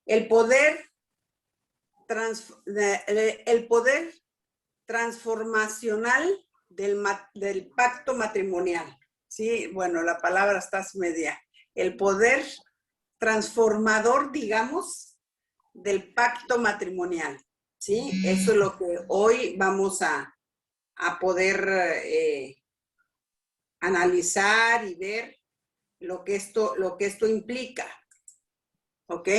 El poder, el poder transformacional del pacto matrimonial. Sí, bueno, la palabra está media. El poder transformador, digamos, del pacto matrimonial. ¿Sí? Eso es lo que hoy vamos a poder analizar y ver lo que esto implica. ¿Ok?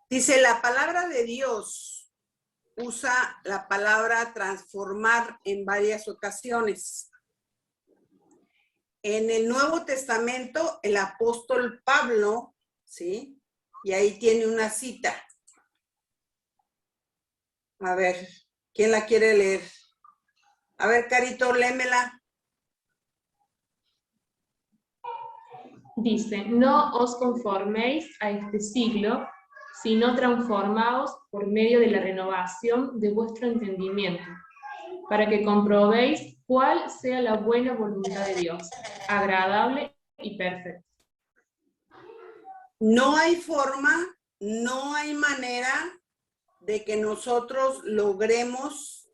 Dice, la palabra de Dios usa la palabra transformar en varias ocasiones. En el Nuevo Testamento, el apóstol Pablo, ¿sí? Y ahí tiene una cita. A ver, ¿quién la quiere leer? A ver, Carito, léemela. Dice, no os conforméis a este siglo, sino transformaos por medio de la renovación de vuestro entendimiento, para que comprobéis cuál sea la buena voluntad de Dios, agradable y perfecta. No hay forma, no hay manera de que nosotros logremos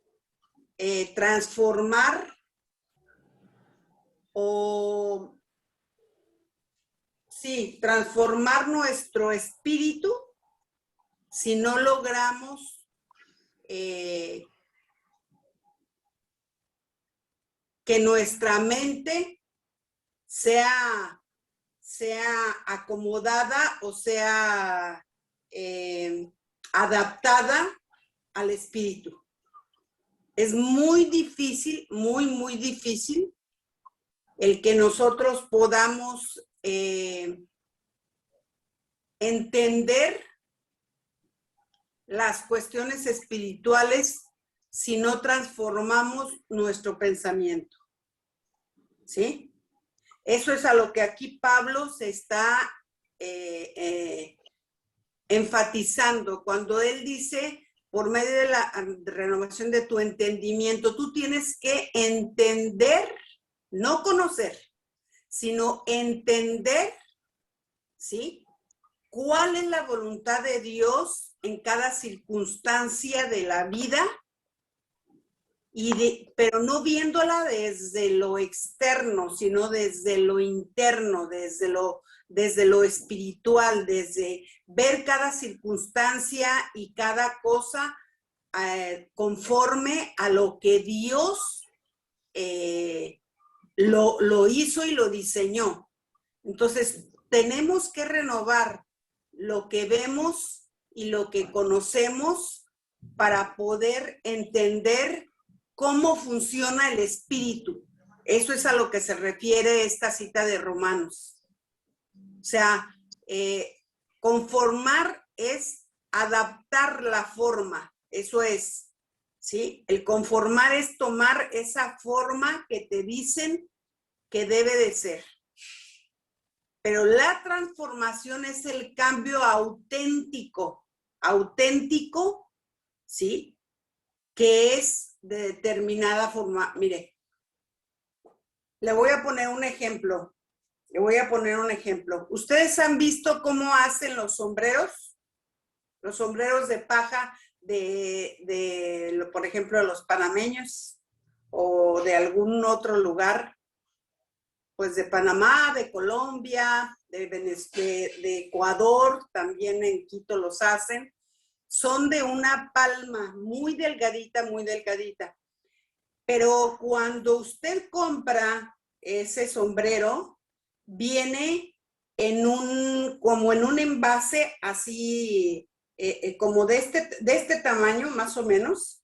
transformar o, sí, transformar nuestro espíritu si no logramos que nuestra mente sea acomodada o sea adaptada al espíritu. Es muy difícil, muy difícil el que nosotros podamos entender las cuestiones espirituales si no transformamos nuestro pensamiento. ¿Sí? Eso es a lo que aquí Pablo se está enfatizando cuando él dice, por medio de la renovación de tu entendimiento, tú tienes que entender, no conocer, sino entender, ¿sí? ¿Cuál es la voluntad de Dios en cada circunstancia de la vida? Pero no viéndola desde lo externo, sino desde lo interno, desde lo espiritual, desde ver cada circunstancia y cada cosa conforme a lo que Dios lo hizo y lo diseñó. Entonces, tenemos que renovar lo que vemos y lo que conocemos para poder entender cómo funciona el espíritu. Eso es a lo que se refiere esta cita de Romanos. O sea, conformar es adaptar la forma, eso es, ¿sí? El conformar es tomar esa forma que te dicen que debe de ser. Pero la transformación es el cambio auténtico, ¿sí? Que es de determinada forma. Mire, le voy a poner un ejemplo. ¿Ustedes han visto cómo hacen los sombreros? Los sombreros de paja por ejemplo, de los panameños o de algún otro lugar, pues de Panamá, de Colombia, de Ecuador, también en Quito los hacen. Son de una palma muy delgadita, pero cuando usted compra ese sombrero, viene como en un envase así, como de este tamaño más o menos,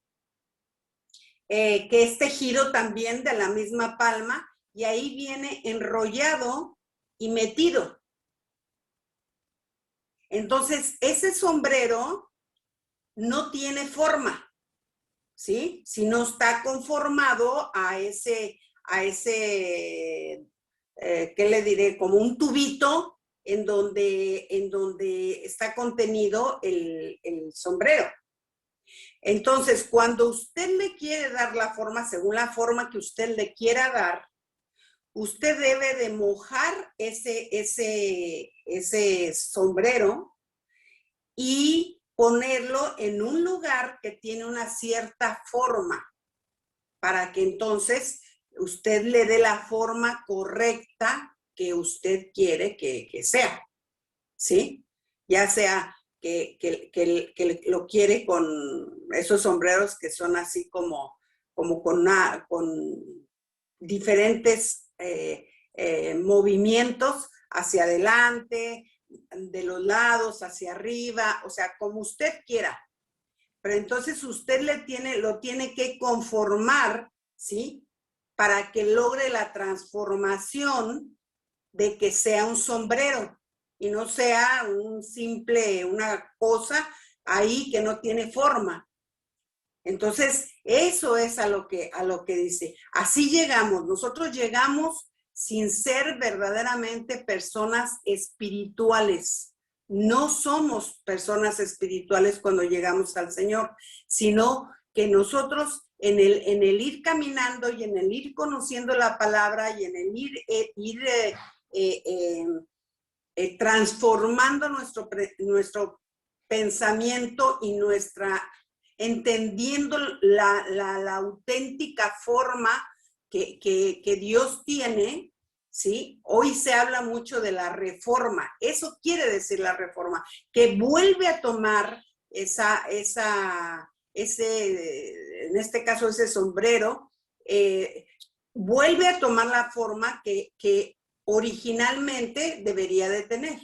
que es tejido también de la misma palma, y ahí viene enrollado y metido. Entonces, ese sombrero no tiene forma, ¿sí? Si no está conformado a ese ¿qué le diré? Como un tubito en donde está contenido el sombrero. Entonces, cuando usted le quiere dar la forma, según la forma que usted le quiera dar, usted debe de mojar ese sombrero y ponerlo en un lugar que tiene una cierta forma, para que entonces usted le dé la forma correcta que usted quiere que sea, ¿sí? Ya sea que lo quiere con esos sombreros que son así como con diferentes movimientos hacia adelante, de los lados, hacia arriba, o sea, como usted quiera. Pero entonces usted lo tiene que conformar, ¿sí? Para que logre la transformación de que sea un sombrero y no sea una cosa ahí que no tiene forma. Entonces, eso es a lo que dice. Así llegamos. Nosotros llegamos sin ser verdaderamente personas espirituales. No somos personas espirituales cuando llegamos al Señor, sino que nosotros en el ir caminando y en el ir conociendo la palabra y en el ir transformando nuestro pensamiento y entendiendo la auténtica forma que Dios tiene, ¿sí? Hoy se habla mucho de la reforma. Eso quiere decir la reforma, que vuelve a tomar en este caso ese sombrero, vuelve a tomar la forma que originalmente debería de tener.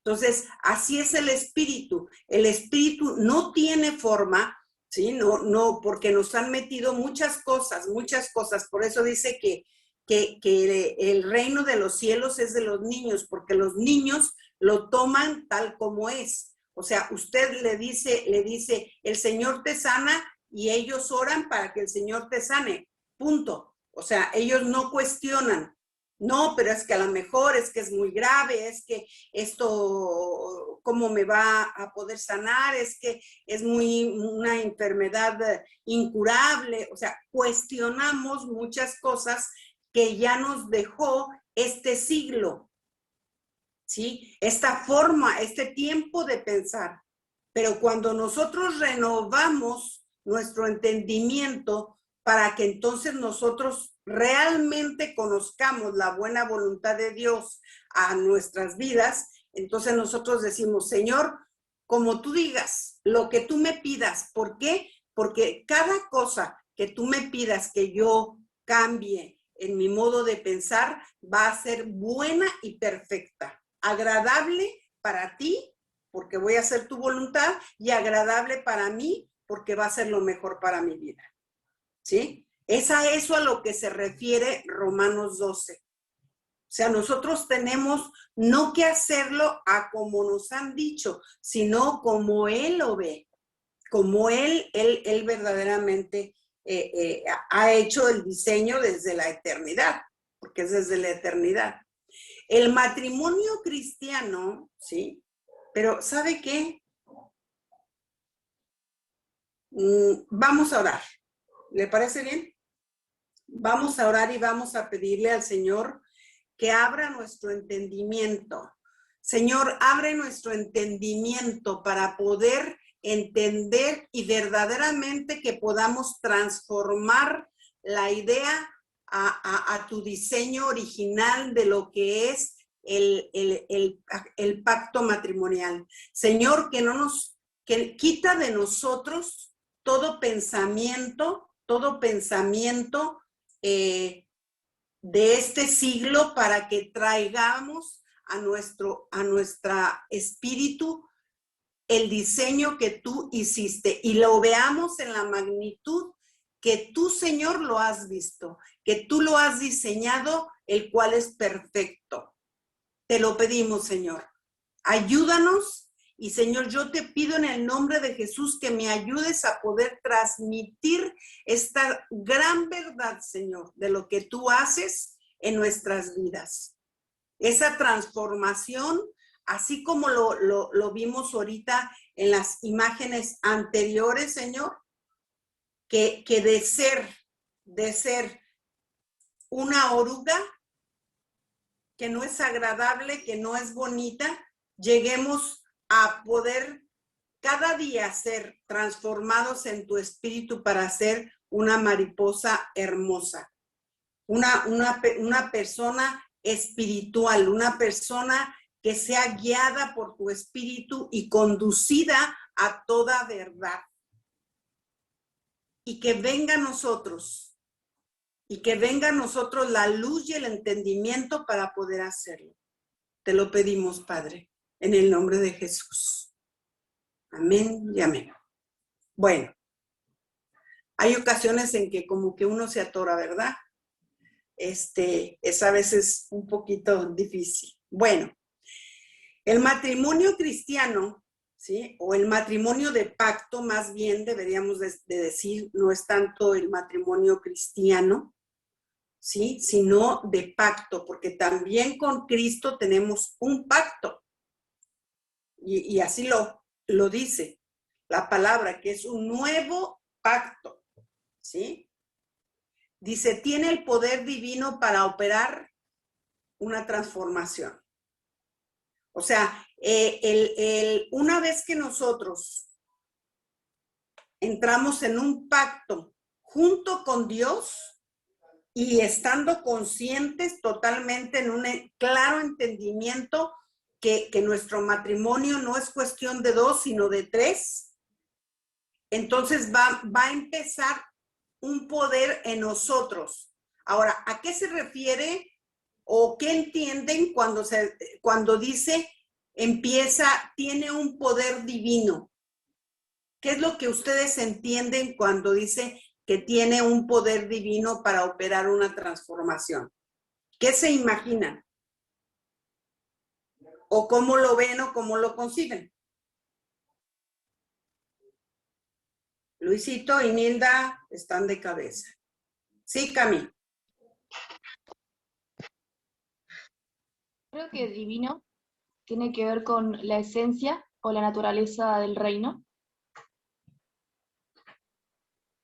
Entonces, así es el espíritu. El espíritu no tiene forma, ¿sí? No, porque nos han metido muchas cosas. Por eso dice que el reino de los cielos es de los niños, porque los niños lo toman tal como es. O sea, usted le dice, el Señor te sana y ellos oran para que el Señor te sane. Punto. O sea, ellos no cuestionan. No, pero es que a lo mejor es que es muy grave, es que esto, ¿cómo me va a poder sanar? Es que es una enfermedad incurable. O sea, cuestionamos muchas cosas que ya nos dejó este siglo, ¿sí? Esta forma, este tiempo de pensar. Pero cuando nosotros renovamos nuestro entendimiento para que entonces nosotros realmente conozcamos la buena voluntad de Dios a nuestras vidas, entonces nosotros decimos, Señor, como tú digas, lo que tú me pidas. ¿Por qué? Porque cada cosa que tú me pidas que yo cambie en mi modo de pensar va a ser buena y perfecta, agradable para ti, porque voy a hacer tu voluntad, y agradable para mí, porque va a ser lo mejor para mi vida. ¿Sí? Es a eso a lo que se refiere Romanos 12. O sea, nosotros tenemos no que hacerlo a como nos han dicho, sino como Él lo ve, como Él verdaderamente ha hecho el diseño desde la eternidad, porque es desde la eternidad. El matrimonio cristiano, ¿sí? Pero ¿sabe qué? Vamos a orar. ¿Le parece bien? Vamos a orar y vamos a pedirle al Señor que abra nuestro entendimiento. Señor, abre nuestro entendimiento para poder entender y verdaderamente que podamos transformar la idea a tu diseño original de lo que es el pacto matrimonial. Señor, que quita de nosotros todo pensamiento de este siglo, para que traigamos a nuestro espíritu el diseño que tú hiciste y lo veamos en la magnitud que tú, Señor, lo has visto, que tú lo has diseñado, el cual es perfecto. Te lo pedimos, Señor. Ayúdanos. Y Señor, yo te pido en el nombre de Jesús que me ayudes a poder transmitir esta gran verdad, Señor, de lo que tú haces en nuestras vidas. Esa transformación, así como lo vimos ahorita en las imágenes anteriores, Señor, que de ser una oruga que no es agradable, que no es bonita, lleguemos a poder cada día ser transformados en tu espíritu para ser una mariposa hermosa, una persona espiritual, una persona que sea guiada por tu espíritu y conducida a toda verdad. Y que venga a nosotros, la luz y el entendimiento para poder hacerlo. Te lo pedimos, Padre, en el nombre de Jesús. Amén y amén. Bueno, hay ocasiones en que como que uno se atora, ¿verdad? Es a veces un poquito difícil. Bueno, el matrimonio cristiano, ¿sí? O el matrimonio de pacto, más bien deberíamos de decir, no es tanto el matrimonio cristiano, ¿sí? Sino de pacto, porque también con Cristo tenemos un pacto. Y así lo dice la palabra, que es un nuevo pacto, ¿sí? Dice, tiene el poder divino para operar una transformación. O sea, una vez que nosotros entramos en un pacto junto con Dios y estando conscientes totalmente en un claro entendimiento que nuestro matrimonio no es cuestión de 2, sino de 3, entonces va a empezar un poder en nosotros. Ahora, ¿a qué se refiere o qué entienden cuando dice tiene un poder divino? ¿Qué es lo que ustedes entienden cuando dice que tiene un poder divino para operar una transformación? ¿Qué se imaginan? ¿O cómo lo ven o cómo lo conciben? Luisito y Nilda están de cabeza. Sí, Cami. Creo que divino tiene que ver con la esencia o la naturaleza del reino.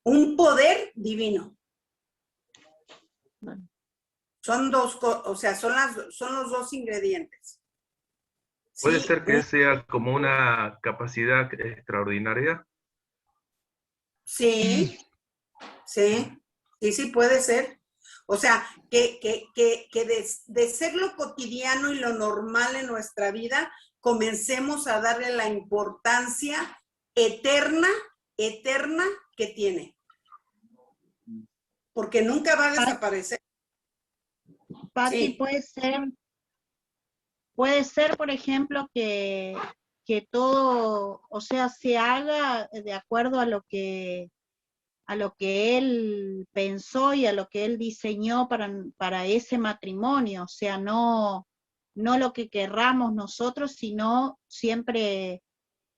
Un poder divino. Bueno. Son dos, o sea, son los dos ingredientes. ¿Puede ¿Sí? ser que sea como una capacidad extraordinaria? Sí, sí, puede ser. O sea, que de ser lo cotidiano y lo normal en nuestra vida, comencemos a darle la importancia eterna que tiene. Porque nunca va a desaparecer. Pati, Sí. puede ser, por ejemplo, que todo, o sea, se haga de acuerdo a lo que él pensó y a lo que él diseñó para ese matrimonio, o sea, no lo que querramos nosotros, sino siempre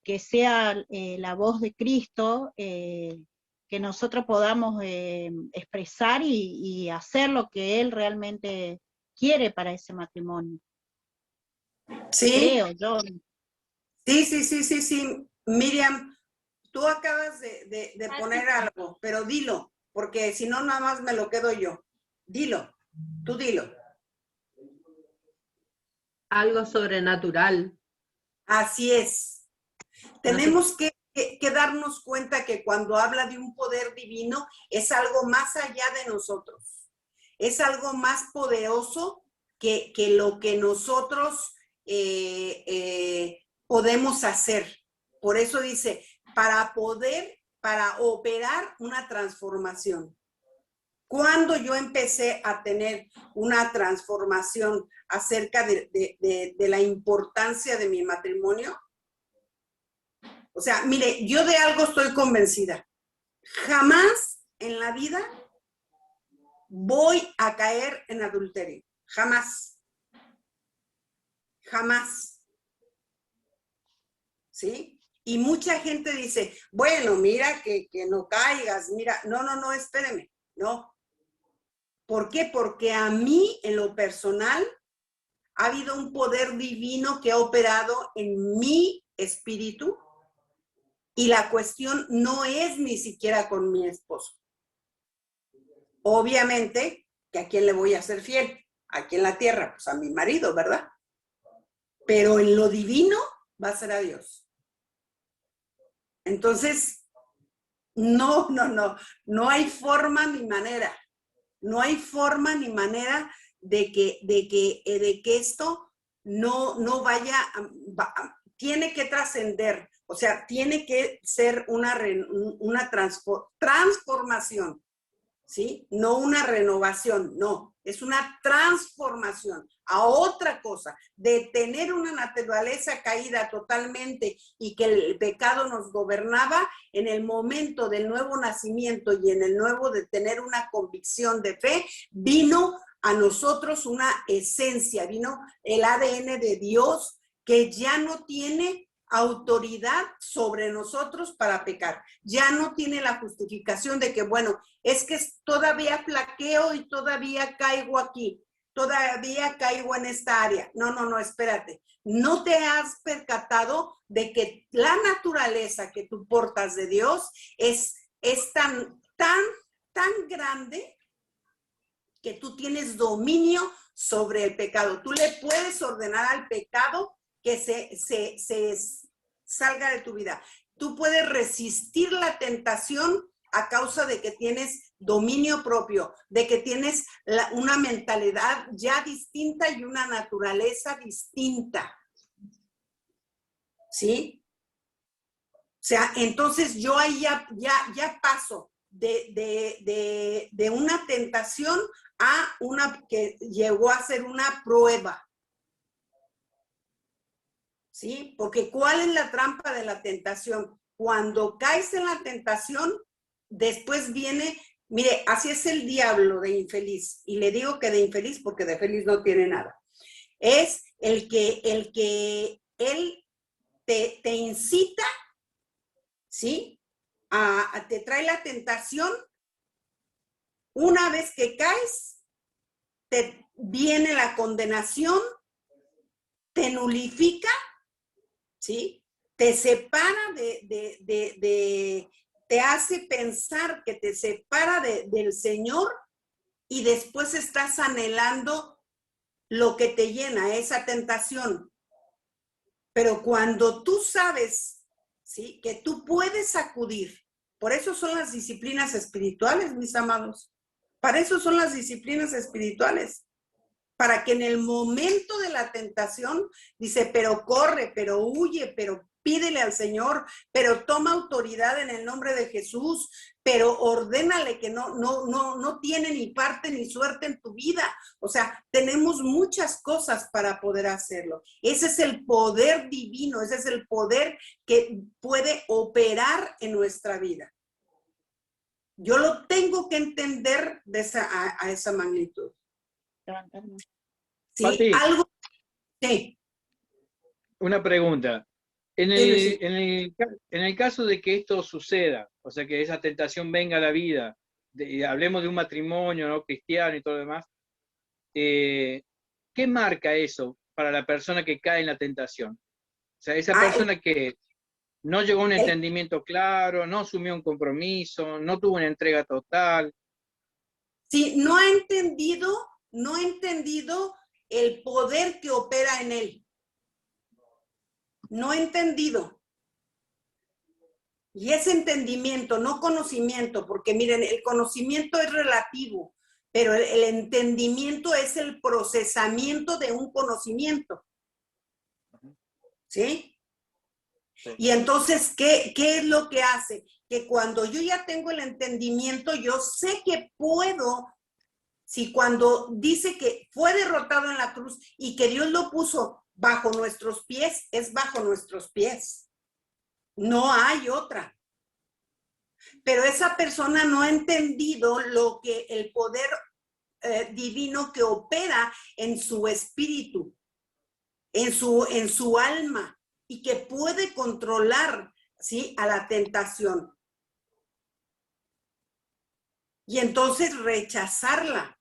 que sea la voz de Cristo, que nosotros podamos expresar y hacer lo que él realmente quiere para ese matrimonio. Sí. Creo yo. Sí. Miriam, tú acabas de poner algo, pero dilo, porque si no, nada más me lo quedo yo. Dilo, tú dilo. Algo sobrenatural. Así es. Tenemos que darnos cuenta que cuando habla de un poder divino, es algo más allá de nosotros. Es algo más poderoso que lo que nosotros podemos hacer. Por eso dice, para operar una transformación. Cuando yo empecé a tener una transformación acerca de la importancia de mi matrimonio, o sea, mire, yo de algo estoy convencida. Jamás en la vida voy a caer en adulterio. Jamás. Jamás. ¿Sí? Y mucha gente dice, bueno, mira que no caigas, mira, no, espéreme, no. ¿Por qué? Porque a mí, en lo personal, ha habido un poder divino que ha operado en mi espíritu y la cuestión no es ni siquiera con mi esposo. Obviamente, que a quién le voy a ser fiel, aquí en la tierra, pues a mi marido, ¿verdad? Pero en lo divino, va a ser a Dios. Entonces, no hay forma ni manera. No hay forma ni manera de que esto no vaya, tiene que trascender, o sea, tiene que ser una transformación, ¿sí? No una renovación, no, es una transformación a otra cosa, de tener una naturaleza caída totalmente y que el pecado nos gobernaba. En el momento del nuevo nacimiento y en el nuevo de tener una convicción de fe, vino a nosotros una esencia, vino el ADN de Dios que ya no tiene autoridad sobre nosotros para pecar. Ya no tiene la justificación de que, bueno, es que todavía flaqueo y todavía caigo aquí, todavía caigo en esta área. No, espérate. ¿No te has percatado de que la naturaleza que tú portas de Dios es tan grande que tú tienes dominio sobre el pecado? Tú le puedes ordenar al pecado que se salga de tu vida. Tú puedes resistir la tentación a causa de que tienes dominio propio, de que tienes una mentalidad ya distinta y una naturaleza distinta. ¿Sí? O sea, entonces yo ahí ya paso de una tentación a una que llegó a ser una prueba. ¿Sí? Porque ¿cuál es la trampa de la tentación? Cuando caes en la tentación, después viene, mire, así es el diablo de infeliz. Y le digo que de infeliz porque de feliz no tiene nada. Es el que él te incita, ¿sí? Te trae la tentación. Una vez que caes, te viene la condenación, te nulifica, ¿sí? Te separa te hace pensar que te separa del Señor y después estás anhelando lo que te llena, esa tentación. Pero cuando tú sabes, ¿sí? Que tú puedes acudir, por eso son las disciplinas espirituales, mis amados. Para eso son las disciplinas espirituales. Para que en el momento de la tentación, dice, pero corre, pero huye, pero pídele al Señor, pero toma autoridad en el nombre de Jesús, pero ordénale que no tiene ni parte ni suerte en tu vida. O sea, tenemos muchas cosas para poder hacerlo. Ese es el poder divino, ese es el poder que puede operar en nuestra vida. Yo lo tengo que entender a esa magnitud. Sí, Pati, algo. Sí. una pregunta. En el caso de que esto suceda, o sea, que esa tentación venga a la vida, hablemos de un matrimonio no cristiano y todo lo demás, ¿qué marca eso para la persona que cae en la tentación? O sea, esa persona que no llegó a un entendimiento claro, no asumió un compromiso, no tuvo una entrega total. Sí, no ha entendido el poder que opera en él. No ha entendido. Y ese entendimiento, no conocimiento, porque miren, el conocimiento es relativo, pero el entendimiento es el procesamiento de un conocimiento. ¿Sí? Sí. Y entonces, ¿qué es lo que hace? Que cuando yo ya tengo el entendimiento, yo sé que puedo. Si cuando dice que fue derrotado en la cruz y que Dios lo puso bajo nuestros pies, es bajo nuestros pies. No hay otra. Pero esa persona no ha entendido lo que el poder divino que opera en su espíritu, en su alma, y que puede controlar, ¿sí?, a la tentación. Y entonces rechazarla.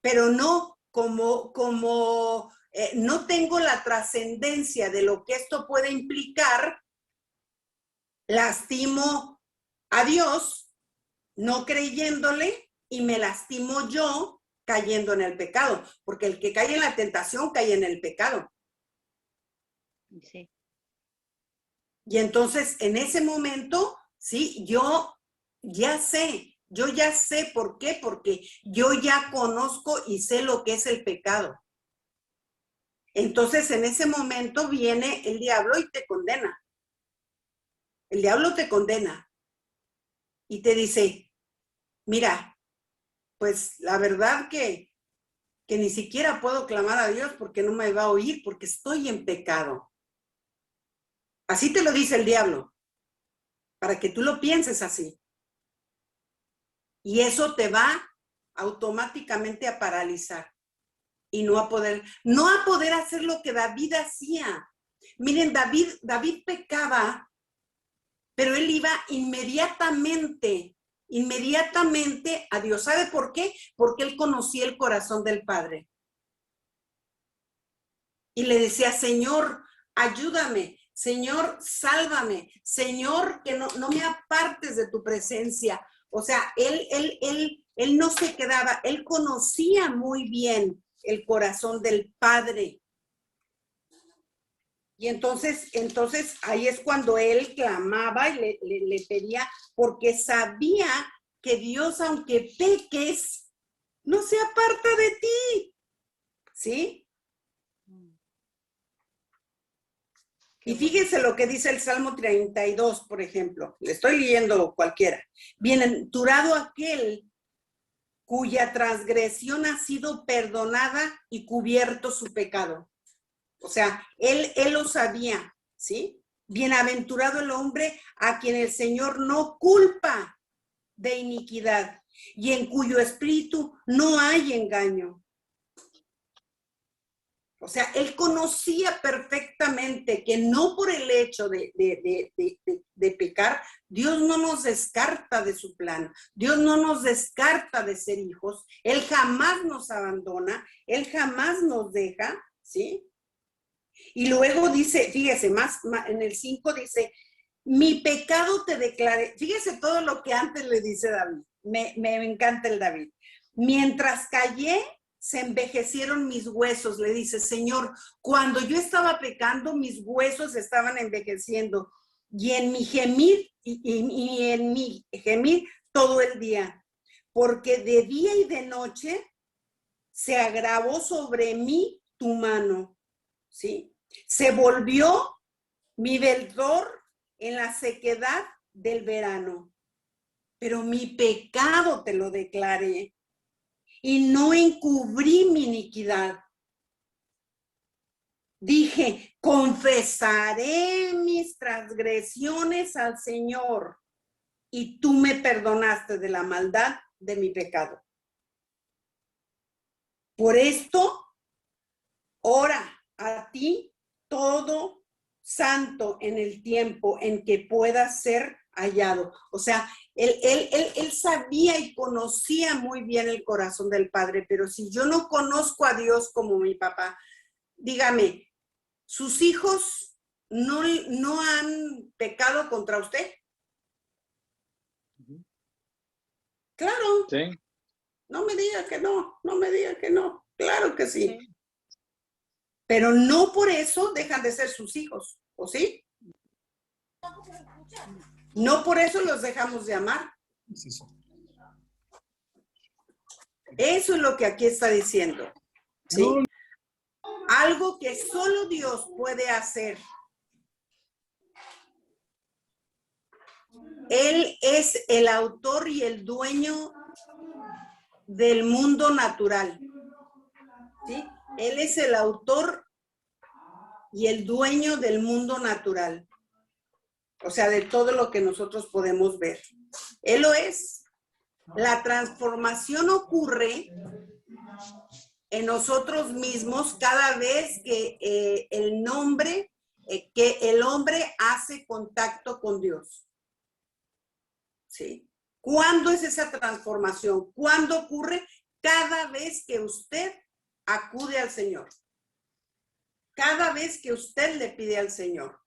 Pero no como no tengo la trascendencia de lo que esto puede implicar, lastimo a Dios no creyéndole y me lastimo yo cayendo en el pecado, porque el que cae en la tentación cae en el pecado. Sí. Y entonces, en ese momento, sí, yo ya sé por qué, porque yo ya conozco y sé lo que es el pecado. Entonces, en ese momento viene el diablo y te condena. El diablo te condena y te dice, mira, pues la verdad que ni siquiera puedo clamar a Dios porque no me va a oír, porque estoy en pecado. Así te lo dice el diablo, para que tú lo pienses así. Y eso te va automáticamente a paralizar y no a poder hacer lo que David hacía. Miren, David pecaba, pero él iba inmediatamente a Dios. ¿Sabe por qué? Porque él conocía el corazón del Padre. Y le decía, Señor, ayúdame, Señor, sálvame, Señor, que no me apartes de tu presencia. O sea, él no se quedaba, él conocía muy bien el corazón del Padre. Y entonces ahí es cuando él clamaba y le pedía, porque sabía que Dios, aunque peques, no se aparta de ti. ¿Sí? Y fíjense lo que dice el Salmo 32, por ejemplo. Le estoy leyendo cualquiera. Bienaventurado aquel cuya transgresión ha sido perdonada y cubierto su pecado. O sea, él lo sabía, ¿sí? Bienaventurado el hombre a quien el Señor no culpa de iniquidad y en cuyo espíritu no hay engaño. O sea, él conocía perfectamente que no por el hecho de pecar, Dios no nos descarta de su plan, Dios no nos descarta de ser hijos, Él jamás nos abandona, Él jamás nos deja, ¿sí? Y luego dice, fíjese, más en el 5 dice, mi pecado te declaré. Fíjese todo lo que antes le dice David. Me encanta el David. Mientras callé, se envejecieron mis huesos. Le dice, Señor, cuando yo estaba pecando, mis huesos estaban envejeciendo. Y en mi gemir, y en mi gemir todo el día. Porque de día y de noche se agravó sobre mí tu mano. ¿Sí? Se volvió mi verdor en la sequedad del verano. Pero mi pecado te lo declaré y no encubrí mi iniquidad. Dije, confesaré mis transgresiones al Señor y tú me perdonaste de la maldad de mi pecado. Por esto, ora a ti todo santo en el tiempo en que pueda ser hallado. O sea, él sabía y conocía muy bien el corazón del Padre, pero si yo no conozco a Dios como mi papá, dígame, ¿sus hijos no han pecado contra usted? Claro. Sí. No me diga que no, no me diga que no. Claro que sí. Pero no por eso dejan de ser sus hijos, ¿o sí? No por eso los dejamos de amar. Eso es lo que aquí está diciendo, ¿sí? Algo que solo Dios puede hacer. Él es el autor y el dueño del mundo natural, ¿sí? Él es el autor y el dueño del mundo natural. O sea, de todo lo que nosotros podemos ver. Él lo es. La transformación ocurre en nosotros mismos cada vez que el hombre hace contacto con Dios. ¿Sí? ¿Cuándo es esa transformación? ¿Cuándo ocurre? Cada vez que usted acude al Señor. Cada vez que usted le pide al Señor.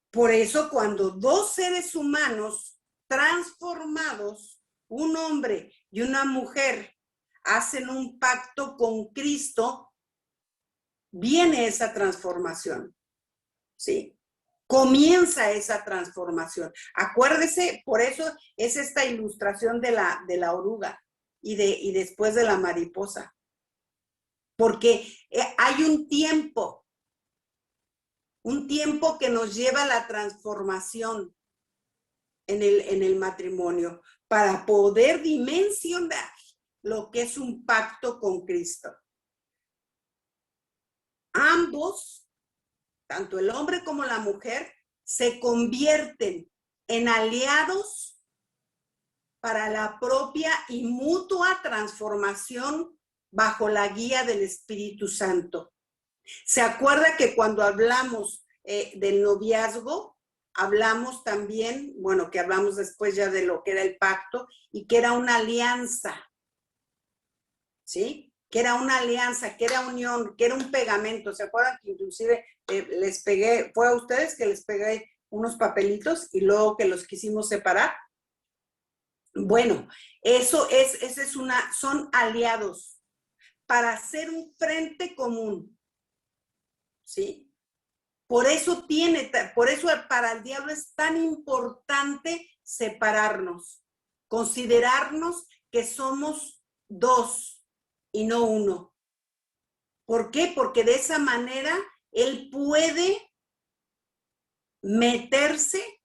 Por eso cuando dos seres humanos transformados, un hombre y una mujer, hacen un pacto con Cristo, viene esa transformación, ¿sí? Comienza esa transformación. Acuérdese, por eso es esta ilustración de la oruga y después de la mariposa. Porque hay un tiempo que nos lleva a la transformación en el matrimonio para poder dimensionar lo que es un pacto con Cristo. Ambos, tanto el hombre como la mujer, se convierten en aliados para la propia y mutua transformación bajo la guía del Espíritu Santo. ¿Se acuerda que cuando hablamos del noviazgo, hablamos también, bueno, que hablamos después ya de lo que era el pacto y que era una alianza, ¿sí? Que era una alianza, que era unión, que era un pegamento. ¿Se acuerdan que inclusive les pegué, fue a ustedes que les pegué unos papelitos y luego que los quisimos separar? Bueno, son aliados para hacer un frente común, ¿sí? Por eso para el diablo es tan importante separarnos, considerarnos que somos dos y no uno. ¿Por qué? Porque de esa manera él puede meterse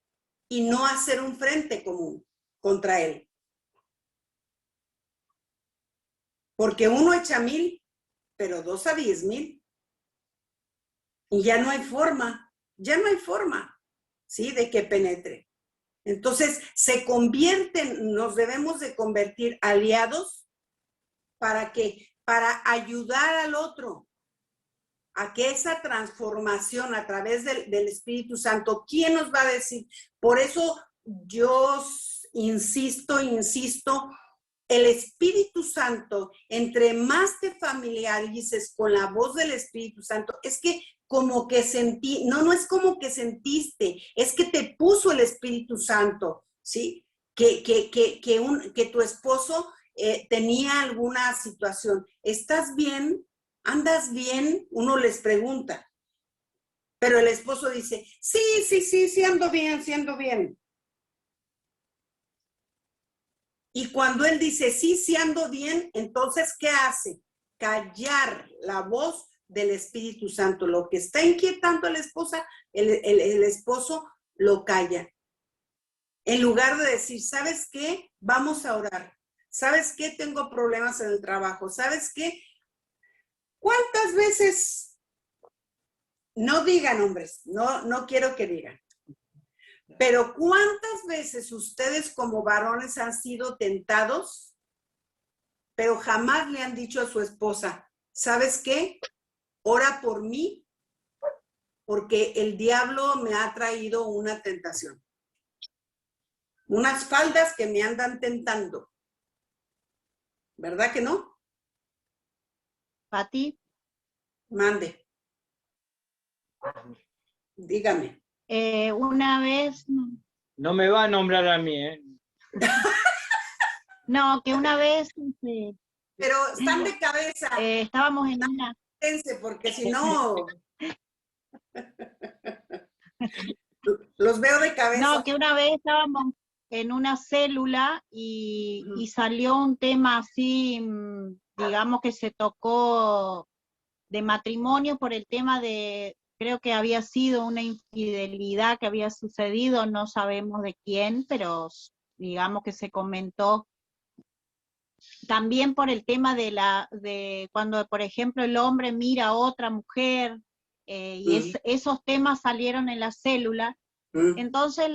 y no hacer un frente común contra él. Porque uno echa 1000, pero 2 a 10,000. Y ya no hay forma, ¿sí? De que penetre. Entonces, nos debemos de convertir aliados para ayudar al otro a que esa transformación a través del Espíritu Santo, ¿quién nos va a decir? Por eso yo insisto, el Espíritu Santo, entre más te familiarices con la voz del Espíritu Santo, es que como que no es como que sentiste, es que te puso el Espíritu Santo, ¿sí? Que tu esposo tenía alguna situación. ¿Estás bien? ¿Andas bien? Uno les pregunta. Pero el esposo dice, sí, ando bien. Y cuando él dice, sí, ando bien, entonces, ¿qué hace? Callar la voz del Espíritu Santo. Lo que está inquietando a la esposa, el esposo lo calla. En lugar de decir, ¿sabes qué? Vamos a orar. ¿Sabes qué? Tengo problemas en el trabajo. ¿Sabes qué? ¿Cuántas veces? No digan, hombres, no quiero que digan. Pero ¿cuántas veces ustedes como varones han sido tentados, pero jamás le han dicho a su esposa, ¿sabes qué? Ora por mí, porque el diablo me ha traído una tentación. Unas faldas que me andan tentando. ¿Verdad que no? Pati. Mande. Dígame. Una vez... No me va a nombrar a mí, ¿eh? No, que una vez... Pero están de cabeza. Estábamos en una... Porque si no... Los veo de cabeza. No, que una vez estábamos en una célula y salió un tema así, digamos que se tocó de matrimonio por el tema de, creo que había sido una infidelidad que había sucedido, no sabemos de quién, pero digamos que se comentó también por el tema de cuando, por ejemplo, el hombre mira a otra mujer, y esos temas salieron en la célula. Entonces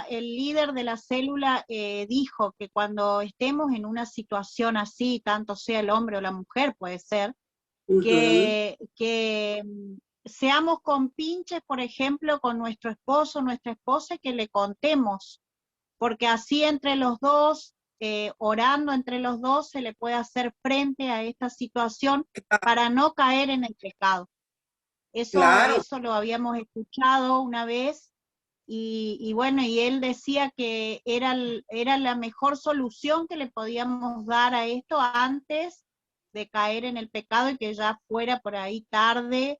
el líder de la célula dijo que cuando estemos en una situación así, tanto sea el hombre o la mujer, puede ser, que seamos compinches, por ejemplo, con nuestro esposo, nuestra esposa, y que le contemos, porque así entre los dos, orando entre los dos, se le puede hacer frente a esta situación para no caer en el pecado. Eso lo habíamos escuchado una vez, y bueno, y él decía que era la mejor solución que le podíamos dar a esto antes de caer en el pecado y que ya fuera por ahí tarde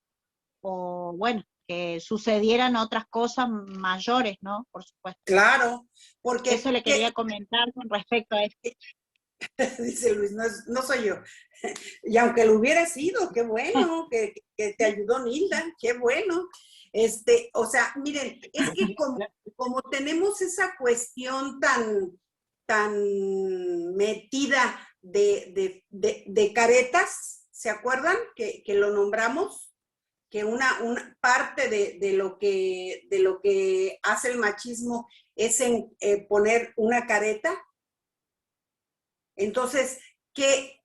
o bueno, que sucedieran otras cosas mayores, ¿no? Por supuesto. Claro, porque Eso le quería comentar con respecto a esto. dice Luis, no soy yo. Y aunque lo hubiera sido, qué bueno que te ayudó Nilda, qué bueno. O sea, miren, es que como tenemos esa cuestión tan metida de caretas, ¿se acuerdan que lo nombramos? Que una parte de lo que hace el machismo es poner una careta. Entonces,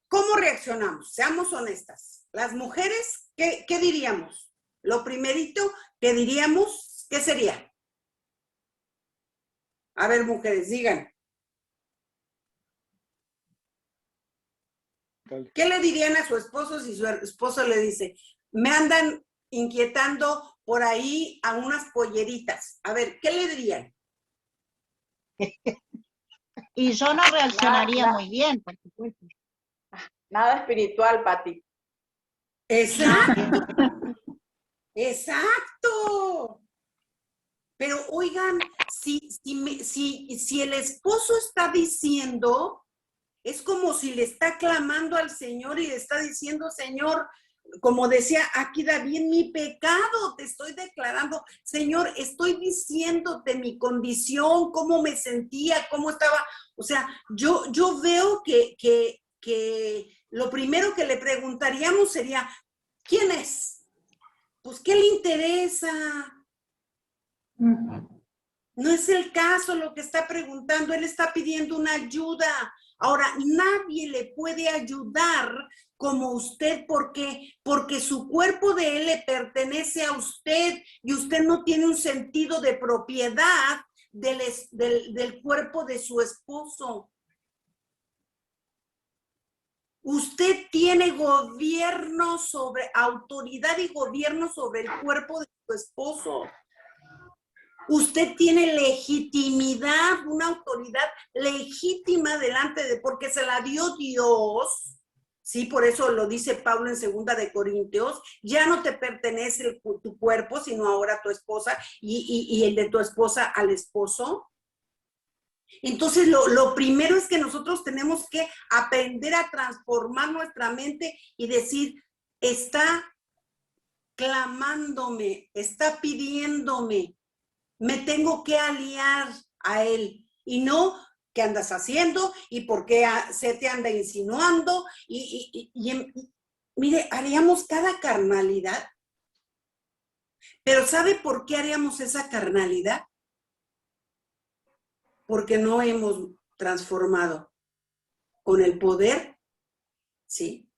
¿cómo reaccionamos? Seamos honestas. Las mujeres, ¿qué diríamos? Lo primerito que diríamos, ¿qué sería? A ver, mujeres, digan. ¿Qué le dirían a su esposo si su esposo le dice, me andan inquietando por ahí a unas polleritas? A ver, ¿qué le dirían? Y yo no reaccionaría muy bien, por supuesto. Nada espiritual, Pati. Exacto. Exacto. Pero oigan, si el esposo está diciendo, es como si le está clamando al Señor y le está diciendo, Señor, como decía aquí David, mi pecado te estoy declarando. Señor, estoy diciéndote mi condición, cómo me sentía, cómo estaba. O sea, yo veo que lo primero que le preguntaríamos sería, ¿quién es? Pues, ¿qué le interesa? No es el caso lo que está preguntando, él está pidiendo una ayuda. Ahora, nadie le puede ayudar como usted, porque su cuerpo de él le pertenece a usted y usted no tiene un sentido de propiedad del cuerpo de su esposo. Usted tiene gobierno autoridad y gobierno sobre el cuerpo de su esposo. Usted tiene legitimidad, una autoridad legítima porque se la dio Dios. Sí, por eso lo dice Pablo en 2 de Corintios, ya no te pertenece tu cuerpo, sino ahora tu esposa y el de tu esposa al esposo. Entonces, lo primero es que nosotros tenemos que aprender a transformar nuestra mente y decir, está clamándome, está pidiéndome, me tengo que aliar a él y no qué andas haciendo y por qué se te anda insinuando mire, haríamos cada carnalidad, pero ¿sabe por qué haríamos esa carnalidad? Porque no hemos transformado con el poder, ¿sí?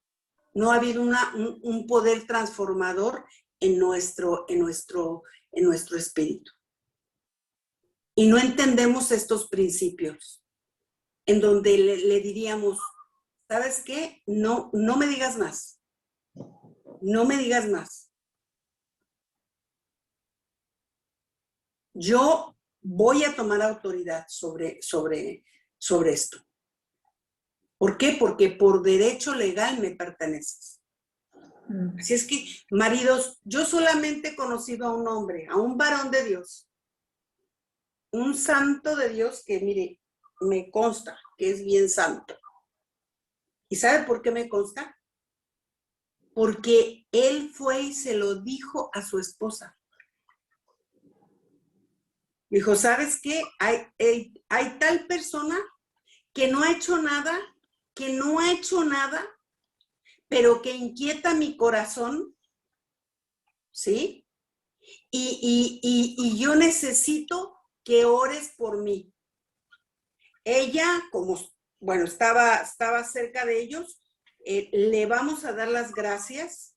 No ha habido un poder transformador en nuestro espíritu. Y no entendemos estos principios, en donde le diríamos, ¿sabes qué? No me digas más. No me digas más. Yo voy a tomar autoridad sobre esto. ¿Por qué? Porque por derecho legal me perteneces. Así es que, maridos, yo solamente he conocido a un hombre, a un varón de Dios, un santo de Dios que, mire, me consta que es bien santo. ¿Y sabe por qué me consta? Porque él fue y se lo dijo a su esposa. Dijo, ¿sabes qué? Hay tal persona que no ha hecho nada, pero que inquieta mi corazón, ¿sí? Y yo necesito que ores por mí. Ella, como, bueno, estaba cerca de ellos, le vamos a dar las gracias,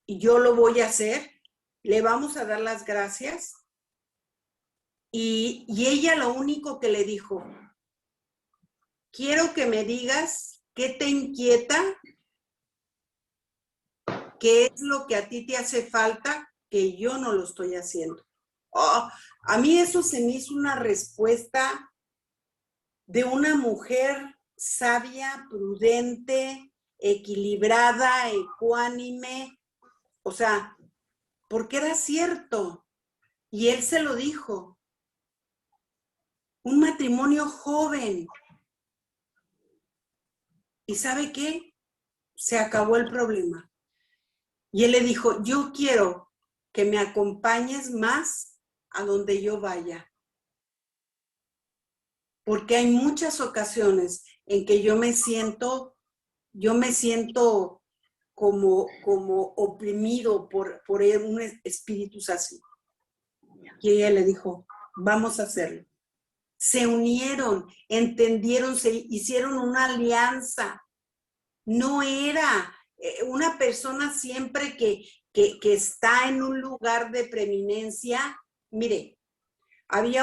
y yo lo voy a hacer, le vamos a dar las gracias, y ella lo único que le dijo, quiero que me digas qué te inquieta, qué es lo que a ti te hace falta, que yo no lo estoy haciendo. Oh, a mí eso se me hizo una respuesta de una mujer sabia, prudente, equilibrada, ecuánime. O sea, porque era cierto. Y él se lo dijo. Un matrimonio joven. ¿Y sabe qué? Se acabó el problema. Y él le dijo, yo quiero que me acompañes más a donde yo vaya. Porque hay muchas ocasiones en que yo me siento como oprimido por un espíritu así. Y ella le dijo, vamos a hacerlo. Se unieron, entendieron, se hicieron una alianza. No era una persona siempre que está en un lugar de preeminencia. Mire, hay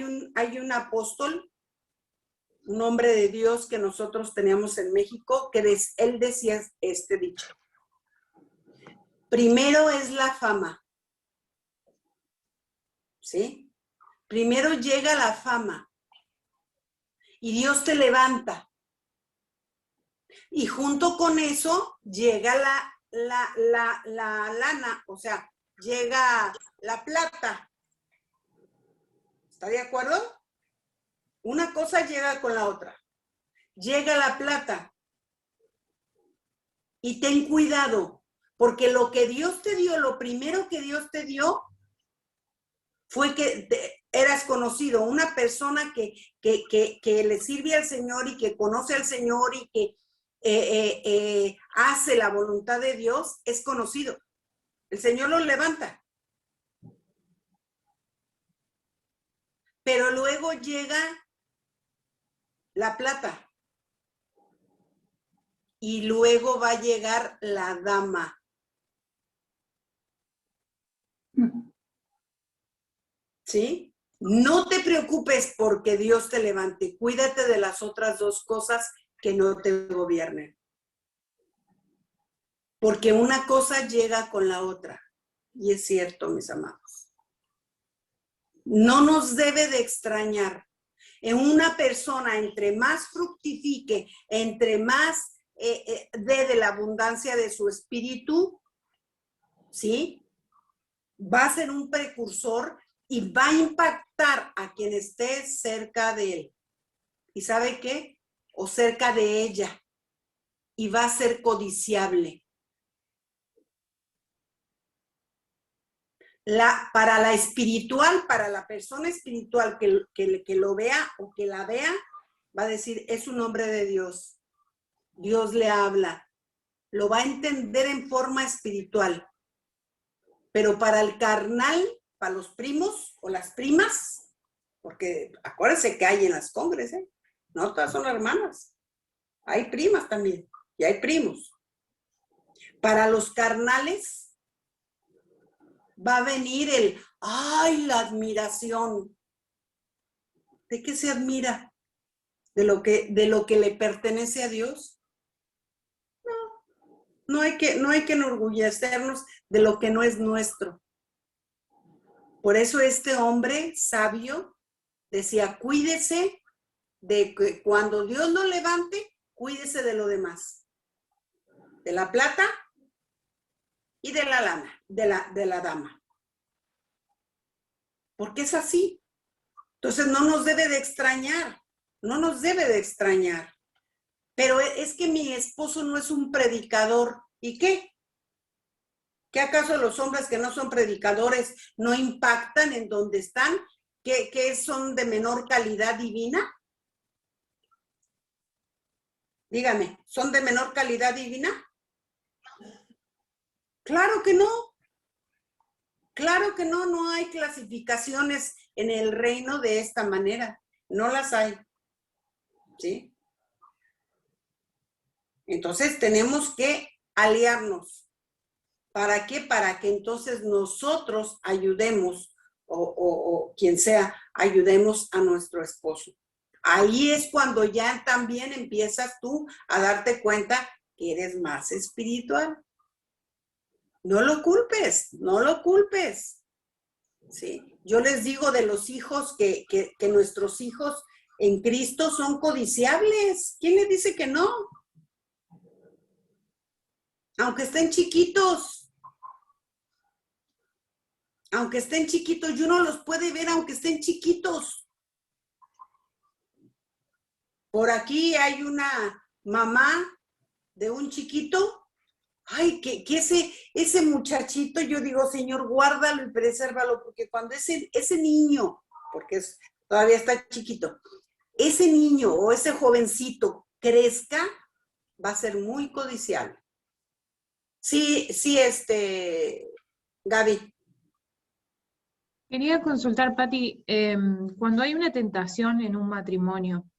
un apóstol, un hombre de Dios que nosotros teníamos en México, que él decía este dicho. Primero es la fama. ¿Sí? Primero llega la fama y Dios te levanta. Y junto con eso llega la lana, o sea, llega la plata. ¿Está de acuerdo? Una cosa llega con la otra. Llega la plata. Y ten cuidado, porque lo que Dios te dio, lo primero que Dios te dio, fue que eras conocido, una persona que le sirve al Señor y que conoce al Señor y que hace la voluntad de Dios, es conocido. El Señor los levanta. Pero luego llega la plata. Y luego va a llegar la dama. ¿Sí? No te preocupes porque Dios te levante. Cuídate de las otras dos cosas que no te gobiernen. Porque una cosa llega con la otra. Y es cierto, mis amados. No nos debe de extrañar. En una persona, entre más fructifique, entre más dé de la abundancia de su espíritu, ¿sí? Va a ser un precursor y va a impactar a quien esté cerca de él. ¿Y sabe qué? O cerca de ella. Y va a ser codiciable. Para la espiritual, para la persona espiritual que lo vea o que la vea, va a decir, es un hombre de Dios. Dios le habla. Lo va a entender en forma espiritual. Pero para el carnal, para los primos o las primas, porque acuérdense que hay en las congres, ¿eh? No todas son hermanas. Hay primas también y hay primos. Para los carnales va a venir ¡ay, la admiración! ¿De qué se admira? ¿De lo que le pertenece a Dios? No hay que enorgullecernos de lo que no es nuestro. Por eso este hombre sabio decía, cuídese de que cuando Dios lo levante, cuídese de lo demás. De la plata y de la lana, de la dama. Porque es así. Entonces no nos debe de extrañar. No nos debe de extrañar. Pero es que mi esposo no es un predicador. ¿Y qué? ¿Qué acaso los hombres que no son predicadores no impactan en donde están? ¿Que son de menor calidad divina? Dígame, ¿son de menor calidad divina? Claro que no. Claro que no, no hay clasificaciones en el reino de esta manera. No las hay. ¿Sí? Entonces tenemos que aliarnos. ¿Para qué? Para que entonces nosotros ayudemos, o quien sea, ayudemos a nuestro esposo. Ahí es cuando ya también empiezas tú a darte cuenta que eres más espiritual. No lo culpes, no lo culpes. ¿Sí? Yo les digo de los hijos que nuestros hijos en Cristo son codiciables. ¿Quién le dice que no? Aunque estén chiquitos. aunque estén chiquitos, y uno los puede ver aunque estén chiquitos. Por aquí hay una mamá de un chiquito. Ay, que ese muchachito, yo digo, Señor, guárdalo y presérvalo, porque cuando ese niño, porque todavía está chiquito, ese niño o ese jovencito crezca, va a ser muy codiciable. Sí, Gaby. Quería consultar, Pati, cuando hay una tentación en un matrimonio,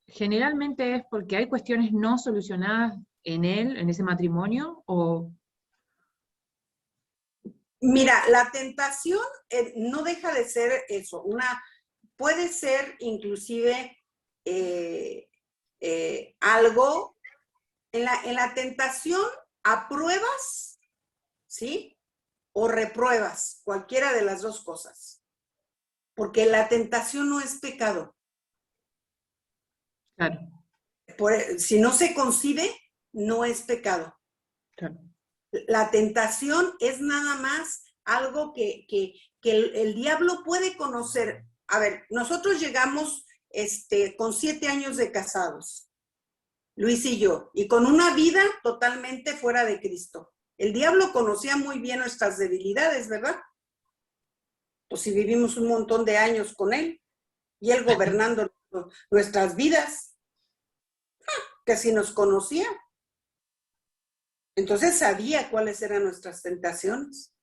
generalmente es porque hay cuestiones no solucionadas en ese matrimonio, o... Mira, la tentación no deja de ser eso, puede ser inclusive algo, en la tentación apruebas, ¿sí? O repruebas, cualquiera de las dos cosas, porque la tentación no es pecado. Claro. Si no se concibe, no es pecado. Claro. La tentación es nada más algo que el diablo puede conocer. A ver, nosotros llegamos con 7 años de casados, Luis y yo, y con una vida totalmente fuera de Cristo. El diablo conocía muy bien nuestras debilidades, ¿verdad? Pues si vivimos un montón de años con él, y él gobernando nuestras vidas, que si nos conocía. Entonces sabía cuáles eran nuestras tentaciones.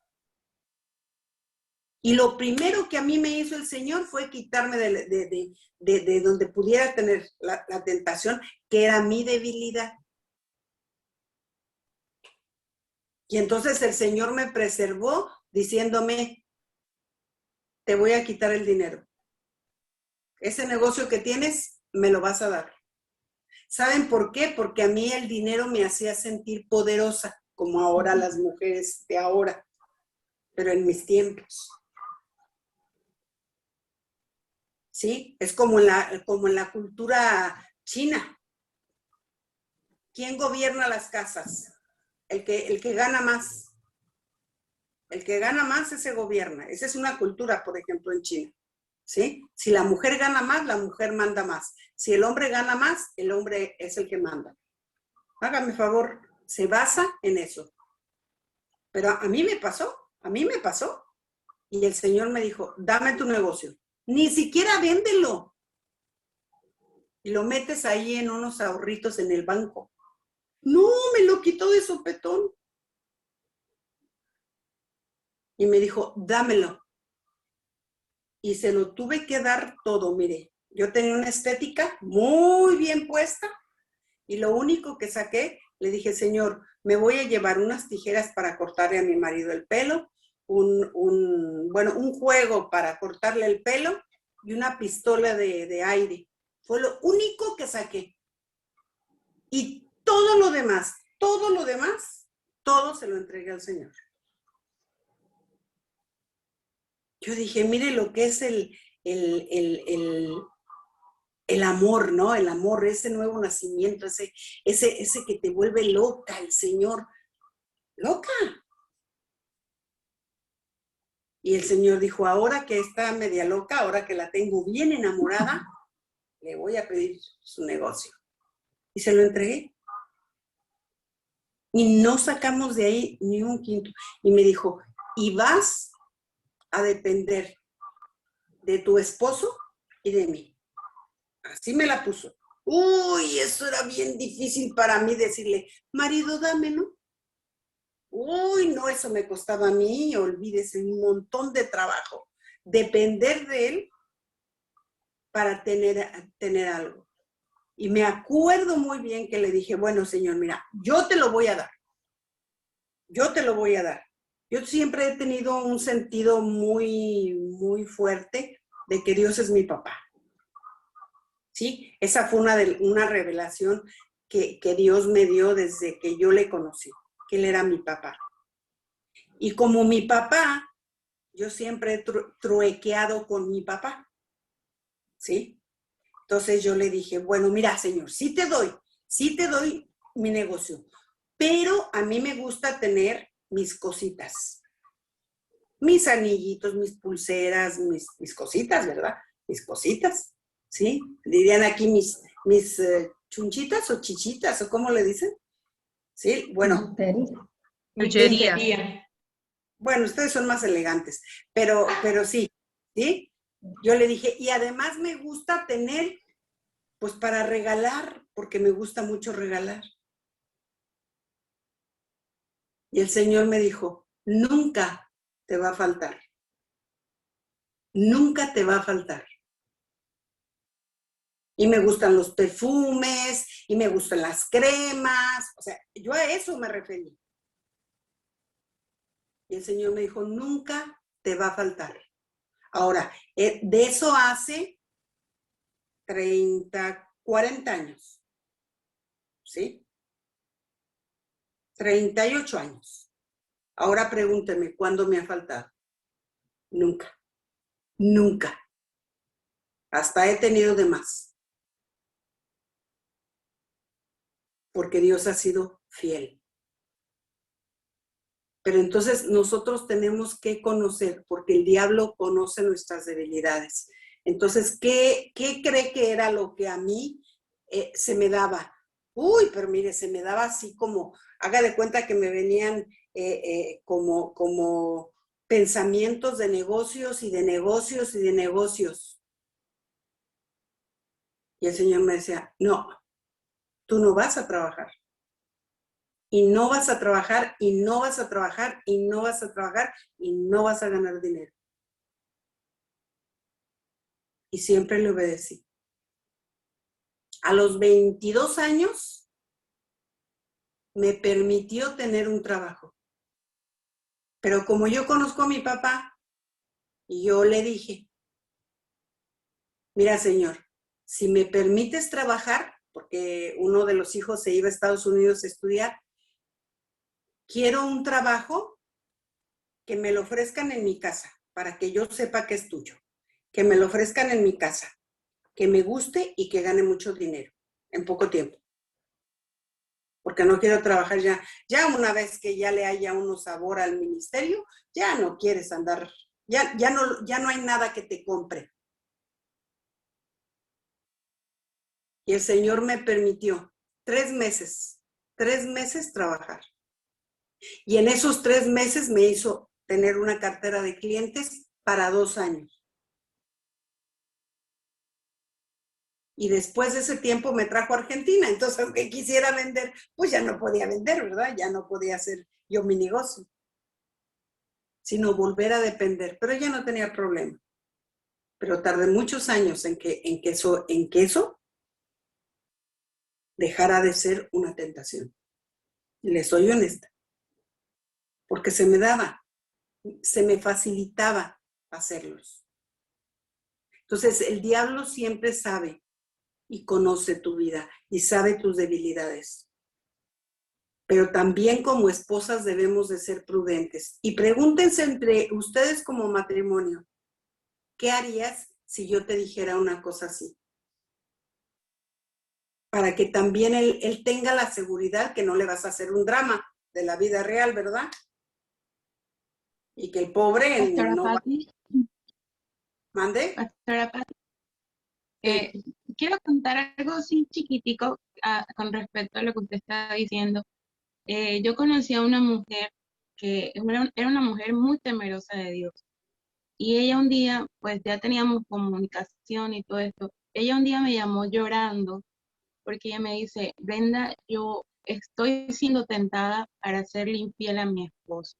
Y lo primero que a mí me hizo el Señor fue quitarme de donde pudiera tener la tentación, que era mi debilidad. Y entonces el Señor me preservó diciéndome, te voy a quitar el dinero. Ese negocio que tienes, me lo vas a dar. ¿Saben por qué? Porque a mí el dinero me hacía sentir poderosa, como ahora las mujeres de ahora, pero en mis tiempos. ¿Sí? Es como en la cultura china. ¿Quién gobierna las casas? El que gana más. El que gana más, ese gobierna. Esa es una cultura, por ejemplo, en China. ¿Sí? Si la mujer gana más, la mujer manda más. Si el hombre gana más, el hombre es el que manda. Hágame favor, se basa en eso. Pero a mí me pasó. Y el Señor me dijo, dame tu negocio. Ni siquiera véndelo. Y lo metes ahí en unos ahorritos en el banco. No, me lo quitó de sopetón. Y me dijo, dámelo. Y se lo tuve que dar todo, mire. Yo tenía una estética muy bien puesta y lo único que saqué, le dije, Señor, me voy a llevar unas tijeras para cortarle a mi marido el pelo, un juego para cortarle el pelo y una pistola de aire. Fue lo único que saqué. Y todo lo demás, todo se lo entregué al Señor. Yo dije, mire lo que es el amor, ¿no? El amor, ese nuevo nacimiento, ese que te vuelve loca, el Señor. Loca. Y el Señor dijo, ahora que está media loca, ahora que la tengo bien enamorada, le voy a pedir su negocio. Y se lo entregué. Y no sacamos de ahí ni un quinto. Y me dijo, y vas a depender de tu esposo y de mí. Así me la puso. Uy, eso era bien difícil para mí decirle, marido, dámelo. Uy, no, eso me costaba a mí, olvídese, un montón de trabajo. Depender de él para tener algo. Y me acuerdo muy bien que le dije, bueno, Señor, mira, yo te lo voy a dar. Yo te lo voy a dar. Yo siempre he tenido un sentido muy, muy fuerte de que Dios es mi papá. ¿Sí? Esa fue una revelación que Dios me dio desde que yo le conocí, que Él era mi papá. Y como mi papá, yo siempre he truequeado con mi papá. ¿Sí? Entonces yo le dije, bueno, mira, Señor, sí te doy mi negocio, pero a mí me gusta tener mis cositas. mis anillitos, mis pulseras, mis cositas, ¿verdad? Mis cositas, ¿sí? Dirían aquí mis chunchitas o chichitas, o ¿cómo le dicen? Sí, bueno. Chucherías. Bueno, ustedes son más elegantes, pero sí, ¿sí? Yo le dije, y además me gusta tener, pues para regalar, porque me gusta mucho regalar. Y el Señor me dijo, nunca te va a faltar. Nunca te va a faltar. Y me gustan los perfumes, y me gustan las cremas, o sea, yo a eso me referí. Y el Señor me dijo, nunca te va a faltar. Ahora, de eso hace 30, 40 años, ¿sí? 38 años. Ahora pregúnteme, ¿cuándo me ha faltado? Nunca, nunca. Hasta he tenido de más. Porque Dios ha sido fiel. Pero entonces nosotros tenemos que conocer, porque el diablo conoce nuestras debilidades. Entonces, ¿qué cree que era lo que a mí se me daba? Uy, pero mire, se me daba así como, haga de cuenta que me venían como pensamientos de negocios y de negocios y de negocios. Y el Señor me decía, no, tú no vas a trabajar. Y no vas a trabajar, y no vas a trabajar, y no vas a trabajar, y no vas a ganar dinero. Y siempre le obedecí. A los 22 años me permitió tener un trabajo. Pero como yo conozco a mi papá, yo le dije, mira, señor, si me permites trabajar, porque uno de los hijos se iba a Estados Unidos a estudiar, quiero un trabajo que me lo ofrezcan en mi casa, para que yo sepa que es tuyo. Que me lo ofrezcan en mi casa, que me guste y que gane mucho dinero en poco tiempo. Porque no quiero trabajar ya. Ya una vez que ya le haya uno sabor al ministerio, ya no quieres andar, ya no hay nada que te compre. Y el Señor me permitió 3 meses trabajar. Y en esos 3 meses me hizo tener una cartera de clientes para 2 años. Y después de ese tiempo me trajo a Argentina. Entonces, aunque quisiera vender, pues ya no podía vender, ¿verdad? Ya no podía hacer yo mi negocio. Sino volver a depender. Pero ya no tenía problema. Pero tardé muchos años en que eso dejara de ser una tentación. Y le soy honesta. Porque se me daba, se me facilitaba hacerlos. Entonces, el diablo siempre sabe y conoce tu vida y sabe tus debilidades. Pero también como esposas debemos de ser prudentes. Y pregúntense entre ustedes como matrimonio, ¿qué harías si yo te dijera una cosa así? Para que también él tenga la seguridad que no le vas a hacer un drama de la vida real, ¿verdad? Y que el pobre Pastora no Patti, mande. Pastora Patti, quiero contar algo así chiquitico con respecto a lo que usted estaba diciendo. Yo conocí a una mujer que era una mujer muy temerosa de Dios. Y ella un día, pues ya teníamos comunicación y todo esto, ella un día me llamó llorando porque ella me dice, Brenda, yo estoy siendo tentada para serle infiel a mi esposo.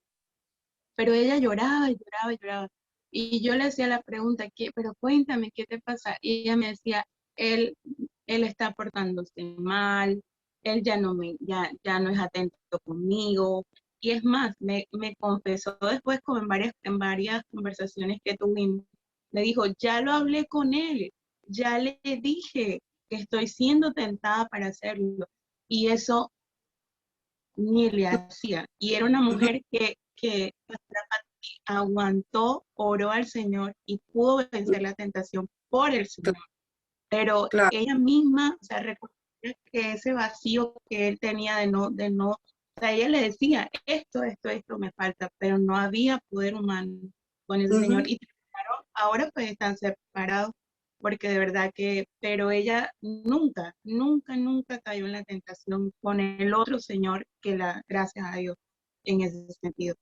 Pero ella lloraba y lloraba y lloraba. Y yo le hacía la pregunta, pero cuéntame, ¿qué te pasa? Y ella me decía, él está portándose mal, él ya no es atento conmigo. Y es más, me confesó después como en varias conversaciones que tuvimos, me dijo, ya lo hablé con él, ya le dije que estoy siendo tentada para hacerlo. Y eso ni le hacía. Y era una mujer que aguantó, oró al Señor y pudo vencer la tentación por el Señor. Pero Claro. ella misma, o sea, reconocía que ese vacío que él tenía de no sea, ella le decía, esto me falta, pero no había poder humano con ese señor. Y terminaron, ahora pues están separados, porque de verdad que, pero ella nunca cayó en la tentación con el otro señor gracias a Dios, en ese sentido.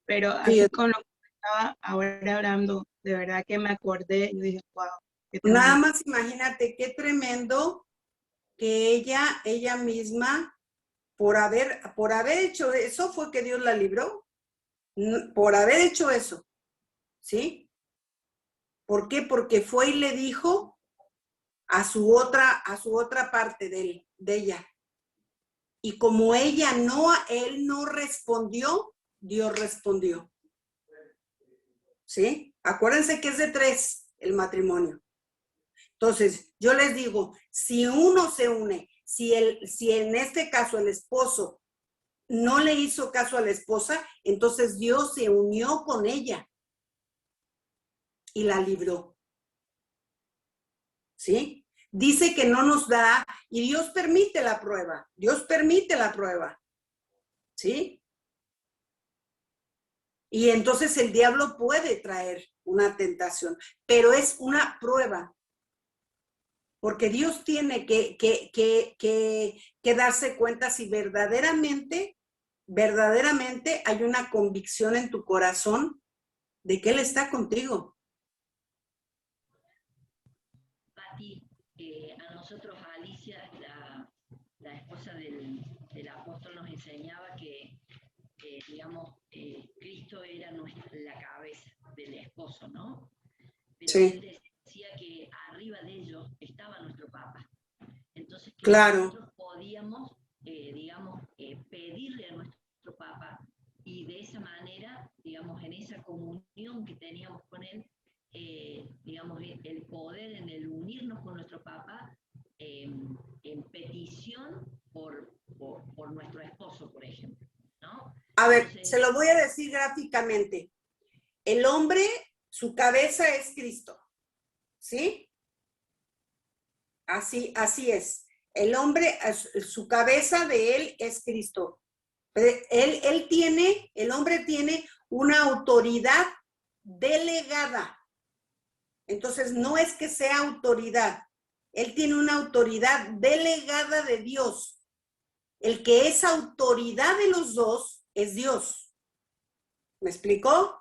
Pero Sí, así con lo que estaba ahora hablando, de verdad que me acordé, yo dije, wow, qué nada tremendo. más imagínate qué tremendo que ella misma, por haber hecho eso, fue que Dios la libró, por haber hecho eso, ¿sí? ¿Por qué? Porque fue y le dijo a su otra parte de ella. Y como él no respondió, Dios respondió. ¿Sí? Acuérdense que es de 3 el matrimonio. Entonces, yo les digo, si uno se une, si en este caso el esposo no le hizo caso a la esposa, entonces Dios se unió con ella y la libró. ¿Sí? Dice que no nos da, y Dios permite la prueba. Dios permite la prueba. ¿Sí? Y entonces el diablo puede traer una tentación, pero es una prueba. Porque Dios tiene que darse cuenta si verdaderamente hay una convicción en tu corazón de que Él está contigo. Pati, a nosotros, Alicia, la esposa del apóstol, nos enseñaba que, digamos, Cristo era la cabeza del esposo, ¿no? Pero Sí. él decía que arriba de ellos estaba nuestro Papa. Entonces, que claro. nosotros podíamos, digamos, pedirle a nuestro Papa, y de esa manera, digamos, en esa comunión que teníamos con él, digamos, el poder en el unirnos con nuestro Papa en petición por nuestro esposo, por ejemplo, ¿no? A ver, Entonces, se lo voy a decir gráficamente. El hombre, su cabeza es Cristo, ¿sí? Así es. El hombre, su cabeza de él es Cristo. El hombre tiene una autoridad delegada. Entonces, no es que sea autoridad. Él tiene una autoridad delegada de Dios. El que es autoridad de los dos es Dios. ¿Me explicó?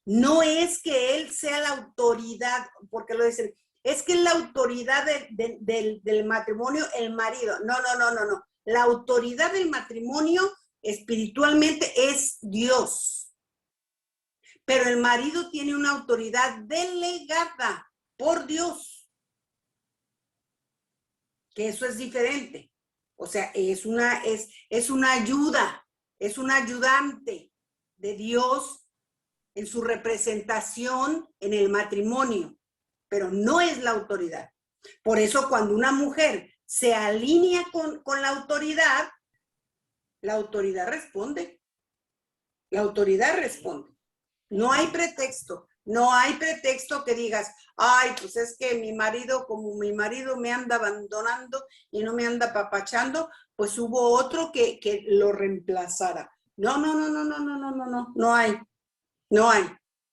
No es que él sea la autoridad, porque lo dicen, es que es la autoridad del matrimonio, el marido. No. La autoridad del matrimonio espiritualmente es Dios. Pero el marido tiene una autoridad delegada por Dios. Que eso es diferente. O sea, es una ayuda, es un ayudante de Dios en su representación en el matrimonio, pero no es la autoridad. Por eso cuando una mujer se alinea con la autoridad responde. La autoridad responde. No hay pretexto. No hay pretexto que digas, ay, pues es que como mi marido me anda abandonando y no me anda apapachando, pues hubo otro que lo reemplazara. No hay,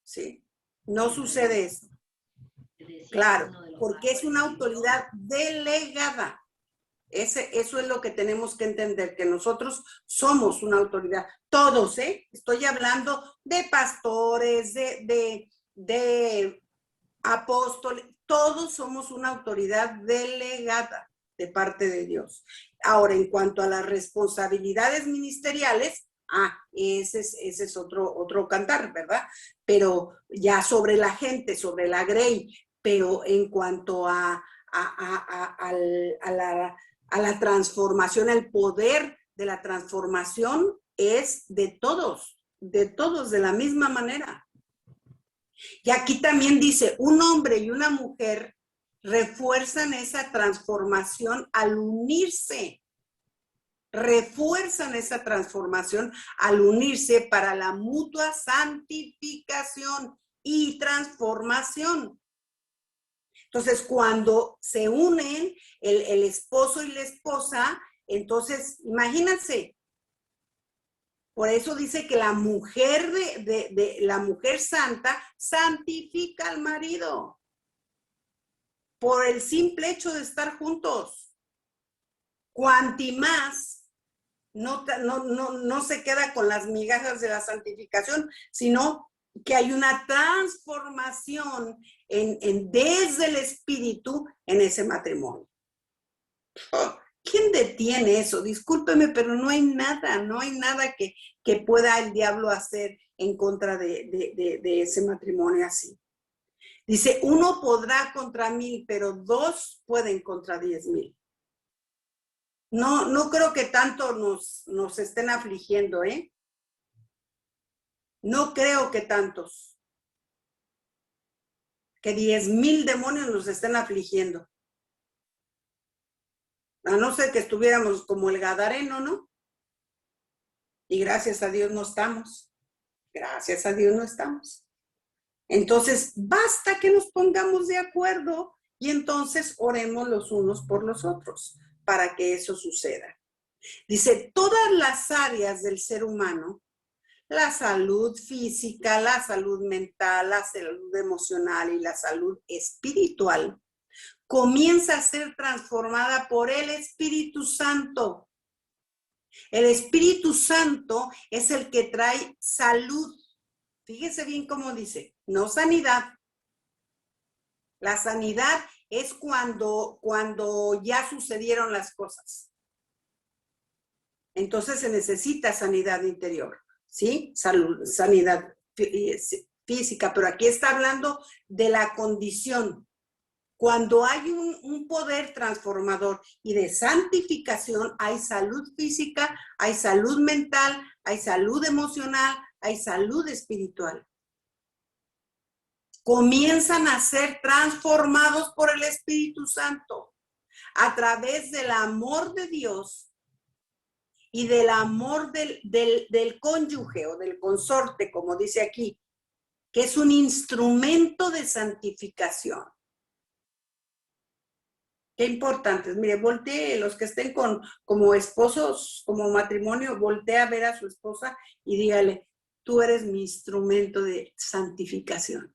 ¿sí? No sucede eso. Claro, porque es una autoridad delegada. Eso es lo que tenemos que entender, que nosotros somos una autoridad. Todos, ¿eh? Estoy hablando de pastores, de apóstoles, todos somos una autoridad delegada de parte de Dios. Ahora, en cuanto a las responsabilidades ministeriales, ese es otro cantar, ¿verdad? Pero ya sobre la gente, sobre la grey, pero en cuanto a la transformación, el poder de la transformación es de todos de la misma manera. Y aquí también dice, un hombre y una mujer refuerzan esa transformación al unirse. Refuerzan esa transformación al unirse para la mutua santificación y transformación. Entonces, cuando se unen el esposo y la esposa, Entonces, imagínense. Por eso dice que la mujer la mujer santa santifica al marido. Por el simple hecho de estar juntos. Cuanti más no se queda con las migajas de la santificación, sino que hay una transformación desde el espíritu en ese matrimonio. ¿Quién detiene eso? Discúlpeme, pero no hay nada que pueda el diablo hacer en contra de ese matrimonio así. Dice, 1 podrá contra 1000, pero 2 pueden contra 10,000. No creo que tanto nos estén afligiendo, ¿eh? No creo que tantos. Que 10,000 demonios nos estén afligiendo. A no ser que estuviéramos como el Gadareno, ¿no? Y gracias a Dios no estamos. Gracias a Dios no estamos. Entonces, basta que nos pongamos de acuerdo y entonces oremos los unos por los otros para que eso suceda. Dice, todas las áreas del ser humano, la salud física, la salud mental, la salud emocional y la salud espiritual, comienza a ser transformada por el Espíritu Santo. El Espíritu Santo es el que trae salud. Fíjese bien cómo dice, no sanidad. La sanidad es cuando ya sucedieron las cosas. Entonces se necesita sanidad interior, ¿sí? Salud, sanidad física, pero aquí está hablando de la condición. Cuando hay un poder transformador y de santificación, hay salud física, hay salud mental, hay salud emocional, hay salud espiritual. Comienzan a ser transformados por el Espíritu Santo a través del amor de Dios y del amor del cónyuge o del consorte, como dice aquí, que es un instrumento de santificación. Qué importantes. Mire, voltee, los que estén como esposos, como matrimonio, voltee a ver a su esposa y dígale, tú eres mi instrumento de santificación.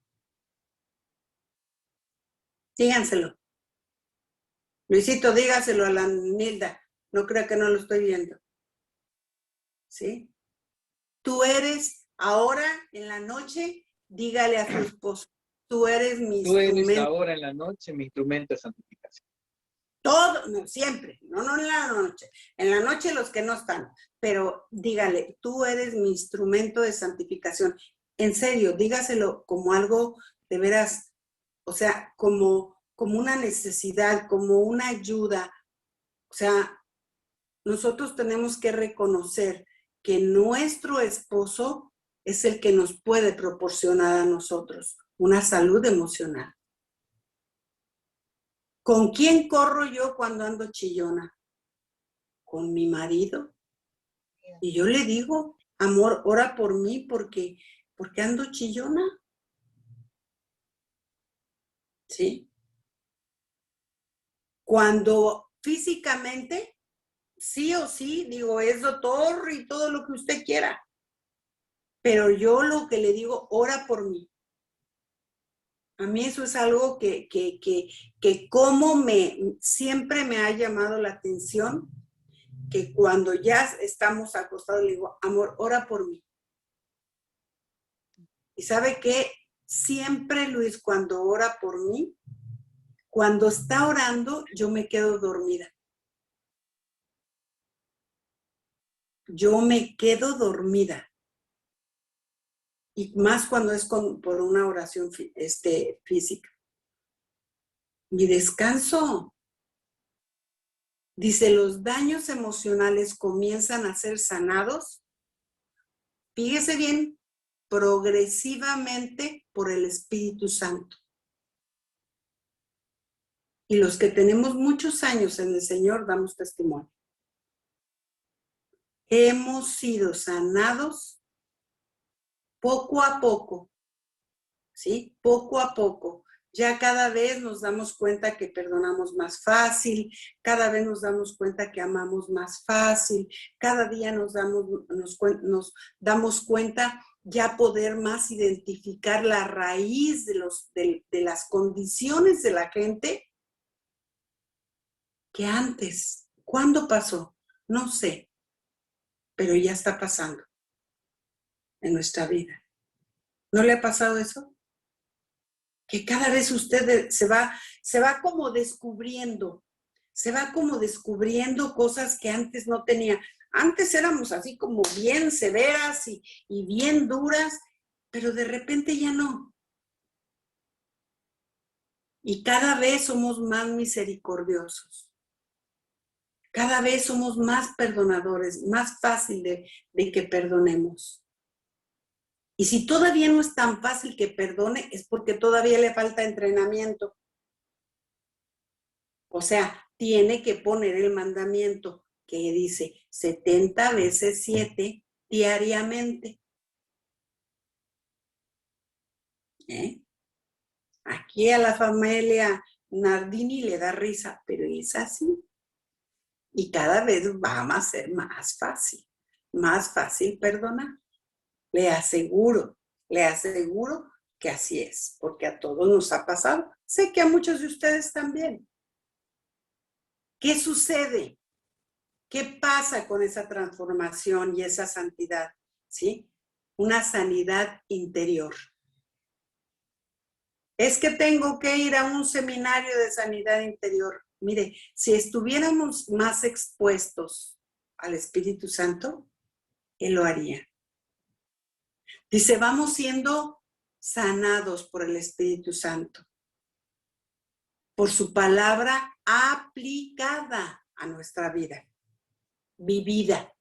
Díganselo. Luisito, dígaselo a la Nilda. No creo que no lo estoy viendo. ¿Sí? Tú eres, ahora en la noche, dígale a su esposo, tú eres mi instrumento. Tú eres ahora en la noche mi instrumento de santificación. Todo, no, siempre, no en la noche. En la noche los que no están, pero dígale, tú eres mi instrumento de santificación. En serio, dígaselo como algo de veras, o sea, como una necesidad, como una ayuda. O sea, nosotros tenemos que reconocer que nuestro esposo es el que nos puede proporcionar a nosotros una salud emocional. ¿Con quién corro yo cuando ando chillona? Con mi marido. Y yo le digo, amor, ora por mí porque ando chillona. ¿Sí? Cuando físicamente, sí o sí, digo, es doctor y todo lo que usted quiera. Pero yo lo que le digo, ora por mí. A mí eso es algo que siempre me ha llamado la atención, que cuando ya estamos acostados, le digo, amor, ora por mí. Y ¿sabe qué? Siempre, Luis, cuando ora por mí, cuando está orando, yo me quedo dormida. Yo me quedo dormida. Y más cuando es por una oración física. Mi descanso. Dice, los daños emocionales comienzan a ser sanados. Fíjese bien, progresivamente por el Espíritu Santo. Y los que tenemos muchos años en el Señor damos testimonio. Hemos sido sanados poco a poco, ¿sí? Poco a poco, Ya cada vez nos damos cuenta que perdonamos más fácil, cada vez nos damos cuenta que amamos más fácil, cada día nos damos cuenta ya poder más identificar la raíz de las condiciones de la gente que antes. ¿Cuándo pasó? No sé, pero ya está pasando en nuestra vida. ¿No le ha pasado eso? Que cada vez usted se va como descubriendo, cosas que antes no tenía. Antes éramos así como bien severas y bien duras, pero de repente ya no. Y cada vez somos más misericordiosos. Cada vez somos más perdonadores, más fácil de que perdonemos. Y si todavía no es tan fácil que perdone, es porque todavía le falta entrenamiento. O sea, tiene que poner el mandamiento que dice 70 veces 7 diariamente. Aquí a la familia Nardini le da risa, pero es así. Y cada vez va a ser más fácil perdonar. Le aseguro que así es, porque a todos nos ha pasado. Sé que a muchos de ustedes también. ¿Qué sucede? ¿Qué pasa con esa transformación y esa santidad? ¿Sí? Una sanidad interior. Es que tengo que ir a un seminario de sanidad interior. Mire, si estuviéramos más expuestos al Espíritu Santo, Él lo haría. Dice, vamos siendo sanados por el Espíritu Santo, por su palabra aplicada a nuestra vida, vivida.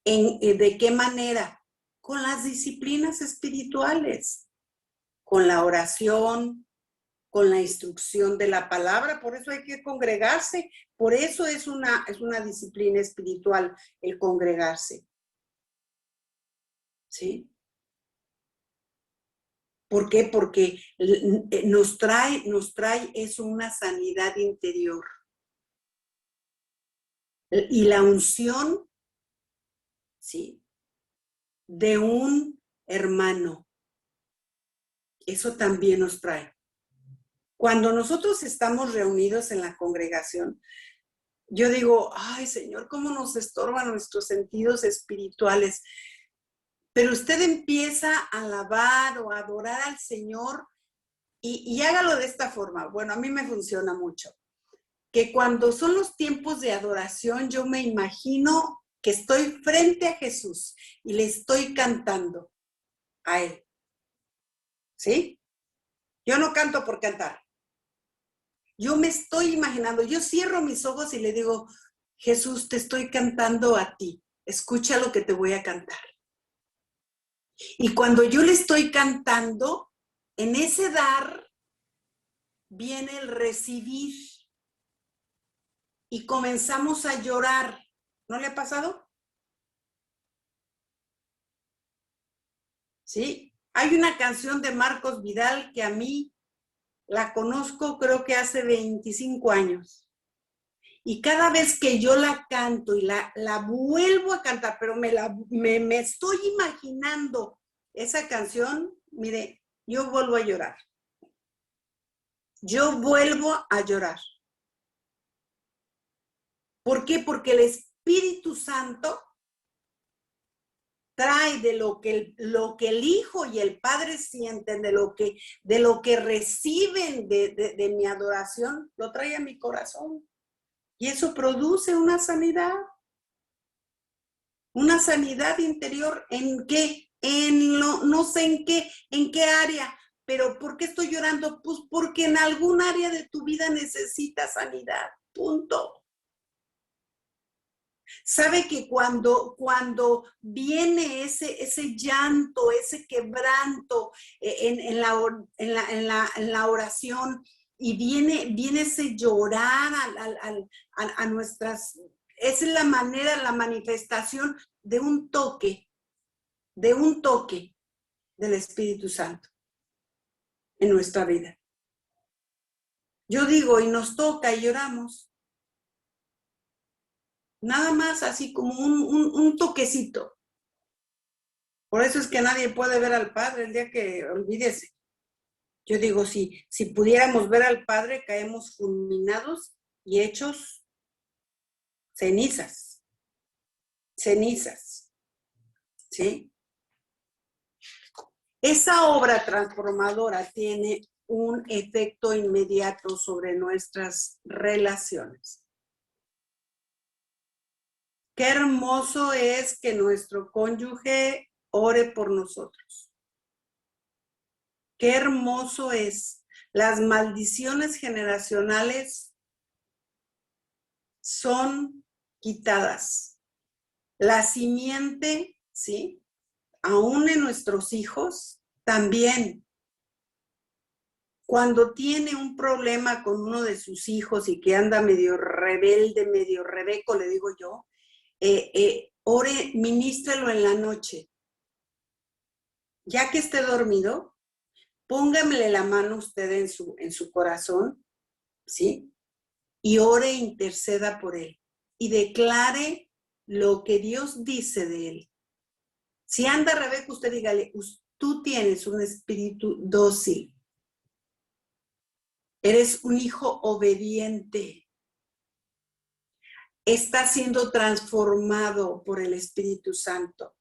¿De qué manera? Con las disciplinas espirituales, con la oración, con la instrucción de la palabra. Por eso hay que congregarse, por eso es una disciplina espiritual el congregarse. ¿Sí? ¿Por qué? Porque nos trae eso, una sanidad interior. Y la unción, ¿sí?, de un hermano. Eso también nos trae. Cuando nosotros estamos reunidos en la congregación, yo digo, ay, Señor, ¿cómo nos estorban nuestros sentidos espirituales? Pero usted empieza a alabar o a adorar al Señor y hágalo de esta forma. Bueno, a mí me funciona mucho. Que cuando son los tiempos de adoración, yo me imagino que estoy frente a Jesús y le estoy cantando a Él. ¿Sí? Yo no canto por cantar. Yo me estoy imaginando, yo cierro mis ojos y le digo, Jesús, te estoy cantando a ti. Escucha lo que te voy a cantar. Y cuando yo le estoy cantando, en ese dar viene el recibir. Y comenzamos a llorar. ¿No le ha pasado? Sí. Hay una canción de Marcos Vidal que a mí la conozco, creo que hace 25 años. Y cada vez que yo la canto y la vuelvo a cantar, pero me estoy imaginando esa canción, mire, yo vuelvo a llorar. Yo vuelvo a llorar. ¿Por qué? Porque el Espíritu Santo trae de lo que el Hijo y el Padre sienten, de lo que reciben de mi adoración, lo trae a mi corazón. Y eso produce una sanidad interior. ¿En qué? No sé en qué área, pero ¿por qué estoy llorando? Pues porque en algún área de tu vida necesitas sanidad, punto. Sabe que cuando viene ese llanto, ese quebranto en la oración, y viene ese llorar a nuestras, esa es la manera, la manifestación de un toque del Espíritu Santo. en nuestra vida. Yo digo, y nos toca y lloramos. Nada más así como un toquecito. Por eso es que nadie puede ver al Padre el día que olvídese. Yo digo, si pudiéramos ver al Padre, caemos fulminados y hechos cenizas. Cenizas. ¿Sí? Esa obra transformadora tiene un efecto inmediato sobre nuestras relaciones. Qué hermoso es que nuestro cónyuge ore por nosotros. Qué hermoso es. Las maldiciones generacionales son quitadas. La simiente, ¿sí? Aún en nuestros hijos, también. Cuando tiene un problema con uno de sus hijos y que anda medio rebelde, medio rebeco, le digo yo, ore, ministrelo en la noche. Ya que esté dormido, póngamele la mano usted en su corazón, ¿sí? Y ore e interceda por él. Y declare lo que Dios dice de él. Si anda rebeco, usted dígale, tú tienes un espíritu dócil. Eres un hijo obediente. Está siendo transformado por el Espíritu Santo.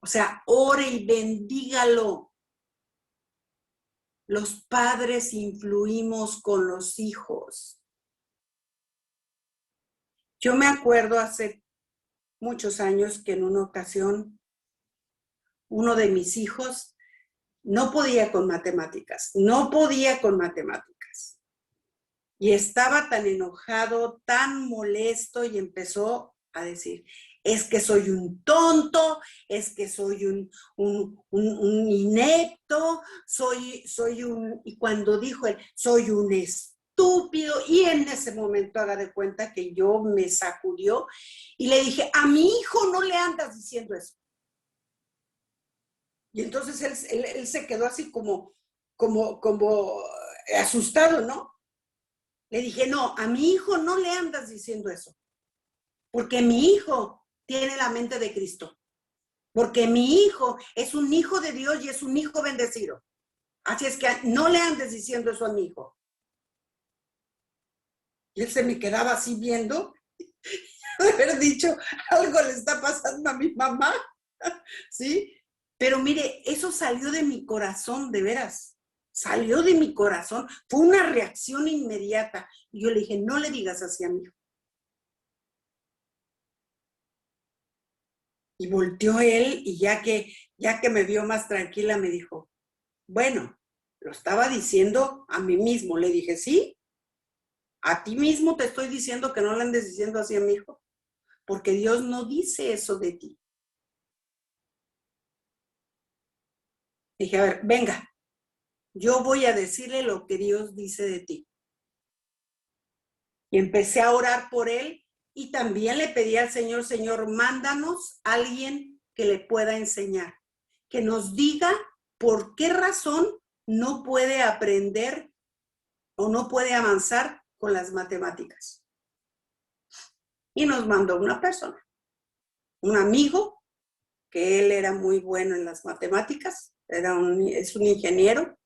O sea, ore y bendígalo. Los padres influimos con los hijos. Yo me acuerdo hace muchos años que en una ocasión uno de mis hijos no podía con matemáticas, Y estaba tan enojado, tan molesto y empezó a decir, es que soy un tonto, es que soy un inepto, y cuando dijo él, soy un estúpido, y en ese momento haga de cuenta que yo me sacudió y le dije, a mi hijo no le andas diciendo eso. Y entonces él se quedó así como asustado, ¿no? Le dije, no, a mi hijo no le andas diciendo eso, porque mi hijo tiene la mente de Cristo, porque mi hijo es un hijo de Dios y es un hijo bendecido. Así es que no le andes diciendo eso a mi hijo. Y él se me quedaba así viendo, de haber dicho, algo le está pasando a mi mamá, ¿sí? Pero mire, eso salió de mi corazón, de veras. Salió de mi corazón. Fue una reacción inmediata. Y yo le dije, no le digas así a mi hijo. Y volteó él y ya que me vio más tranquila me dijo, bueno, lo estaba diciendo a mí mismo. Le dije, sí, a ti mismo te estoy diciendo que no le andes diciendo así a mi hijo. Porque Dios no dice eso de ti. Dije, a ver, venga, yo voy a decirle lo que Dios dice de ti. Y empecé a orar por él y también le pedí al Señor, Señor, mándanos a alguien que le pueda enseñar, que nos diga por qué razón no puede aprender o no puede avanzar con las matemáticas. Y nos mandó una persona, un amigo, que él era muy bueno en las matemáticas, es un ingeniero.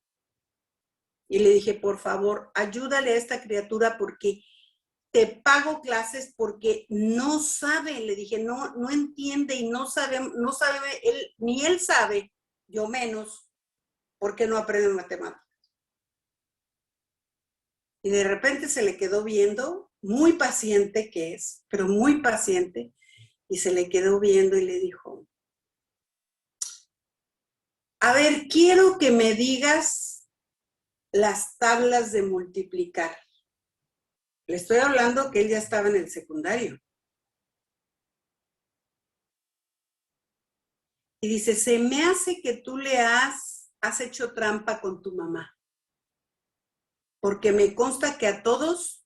Y le dije, por favor, ayúdale a esta criatura porque te pago clases porque no sabe. Le dije, no entiende y no sabe, ni él sabe, yo menos, porque no aprende matemáticas. Y de repente se le quedó viendo, muy paciente que es, pero muy paciente, y se le quedó viendo y le dijo, a ver, quiero que me digas las tablas de multiplicar. Le estoy hablando que él ya estaba en el secundario. Y dice, se me hace que tú le has hecho trampa con tu mamá. Porque me consta que a todos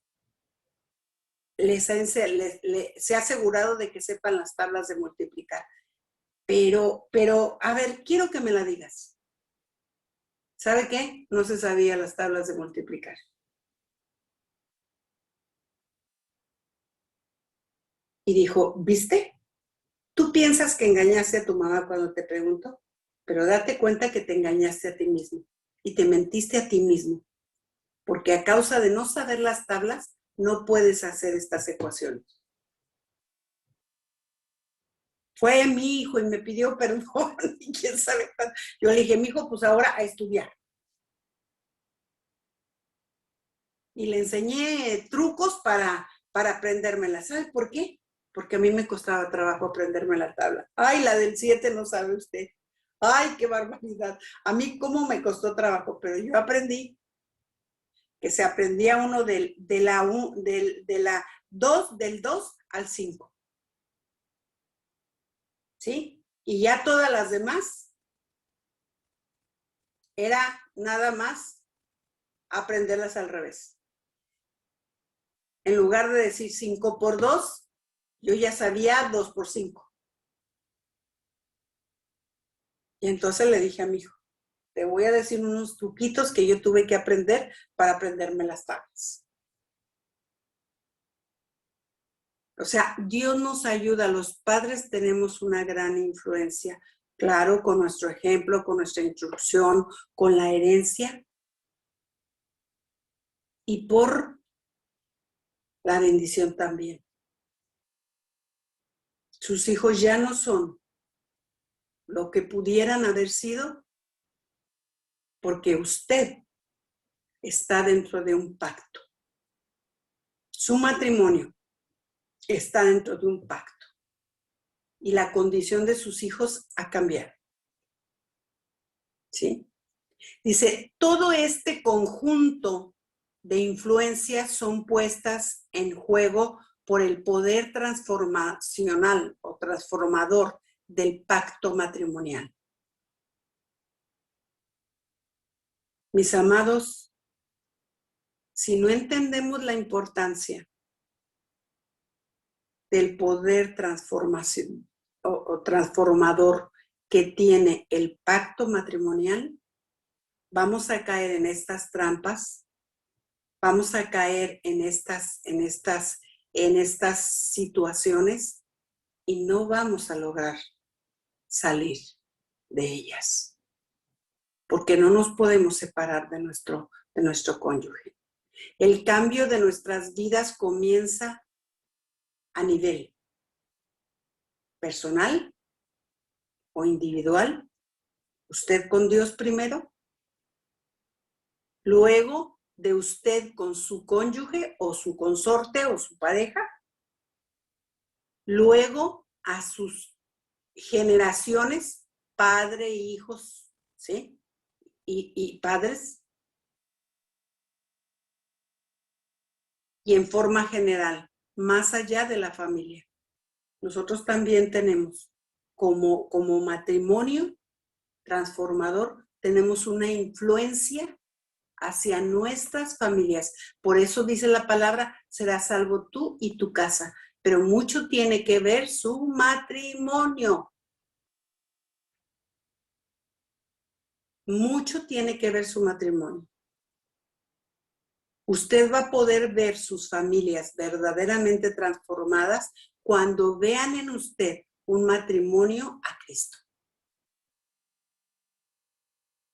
se ha asegurado de que sepan las tablas de multiplicar. Pero, a ver, quiero que me la digas. ¿Sabe qué? No se sabía las tablas de multiplicar. Y dijo, ¿viste? Tú piensas que engañaste a tu mamá cuando te preguntó, pero date cuenta que te engañaste a ti mismo y te mentiste a ti mismo, porque a causa de no saber las tablas, no puedes hacer estas ecuaciones. Fue mi hijo y me pidió perdón y quién sabe cuánto. Yo le dije, mi hijo, pues ahora a estudiar. Y le enseñé trucos para aprendérmela. ¿Sabe por qué? Porque a mí me costaba trabajo aprenderme la tabla. Ay, la del 7 no sabe usted. Ay, qué barbaridad. A mí cómo me costó trabajo, pero yo aprendí que se aprendía uno de la 2, del 2 al 5. ¿Sí? Y ya todas las demás era nada más aprenderlas al revés. En lugar de decir 5 por 2, yo ya sabía 2 por 5. Y entonces le dije a mi hijo, te voy a decir unos truquitos que yo tuve que aprender para aprenderme las tablas. O sea, Dios nos ayuda, los padres tenemos una gran influencia, claro, con nuestro ejemplo, con nuestra instrucción, con la herencia y por la bendición también. Sus hijos ya no son lo que pudieran haber sido porque usted está dentro de un pacto. Su matrimonio está dentro de un pacto y la condición de sus hijos ha cambiado. ¿Sí? Dice, todo este conjunto de influencias son puestas en juego por el poder transformacional o transformador del pacto matrimonial. Mis amados, si no entendemos la importancia del poder transformación o transformador que tiene el pacto matrimonial, vamos a caer en estas trampas, vamos a caer en estas situaciones y no vamos a lograr salir de ellas, porque no nos podemos separar de nuestro cónyuge. El cambio de nuestras vidas comienza a nivel personal o individual, usted con Dios primero, luego de usted con su cónyuge o su consorte o su pareja, luego a sus generaciones, padre e hijos, ¿sí? Y padres, y en forma general, más allá de la familia. Nosotros también tenemos, como matrimonio transformador, tenemos una influencia hacia nuestras familias. Por eso dice la palabra, serás salvo tú y tu casa. Pero mucho tiene que ver su matrimonio. Mucho tiene que ver su matrimonio. Usted va a poder ver sus familias verdaderamente transformadas cuando vean en usted un matrimonio a Cristo.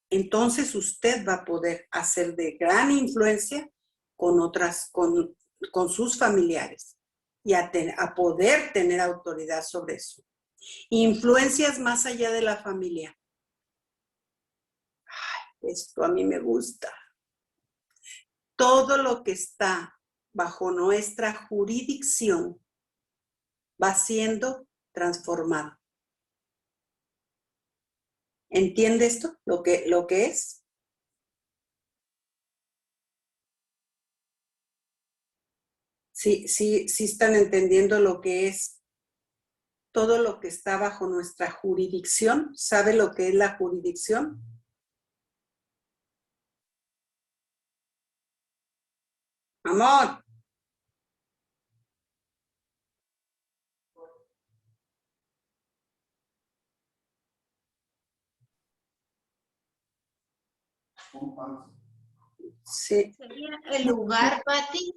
Entonces usted va a poder hacer de gran influencia con sus familiares y a poder tener autoridad sobre eso. Influencias más allá de la familia. Ay, esto a mí me gusta. Todo lo que está bajo nuestra jurisdicción va siendo transformado. ¿Entiende esto? Lo que es. Sí están entendiendo lo que es todo lo que está bajo nuestra jurisdicción. ¿Sabe lo que es la jurisdicción? Amor. Sí. ¿Sería el lugar, Pati?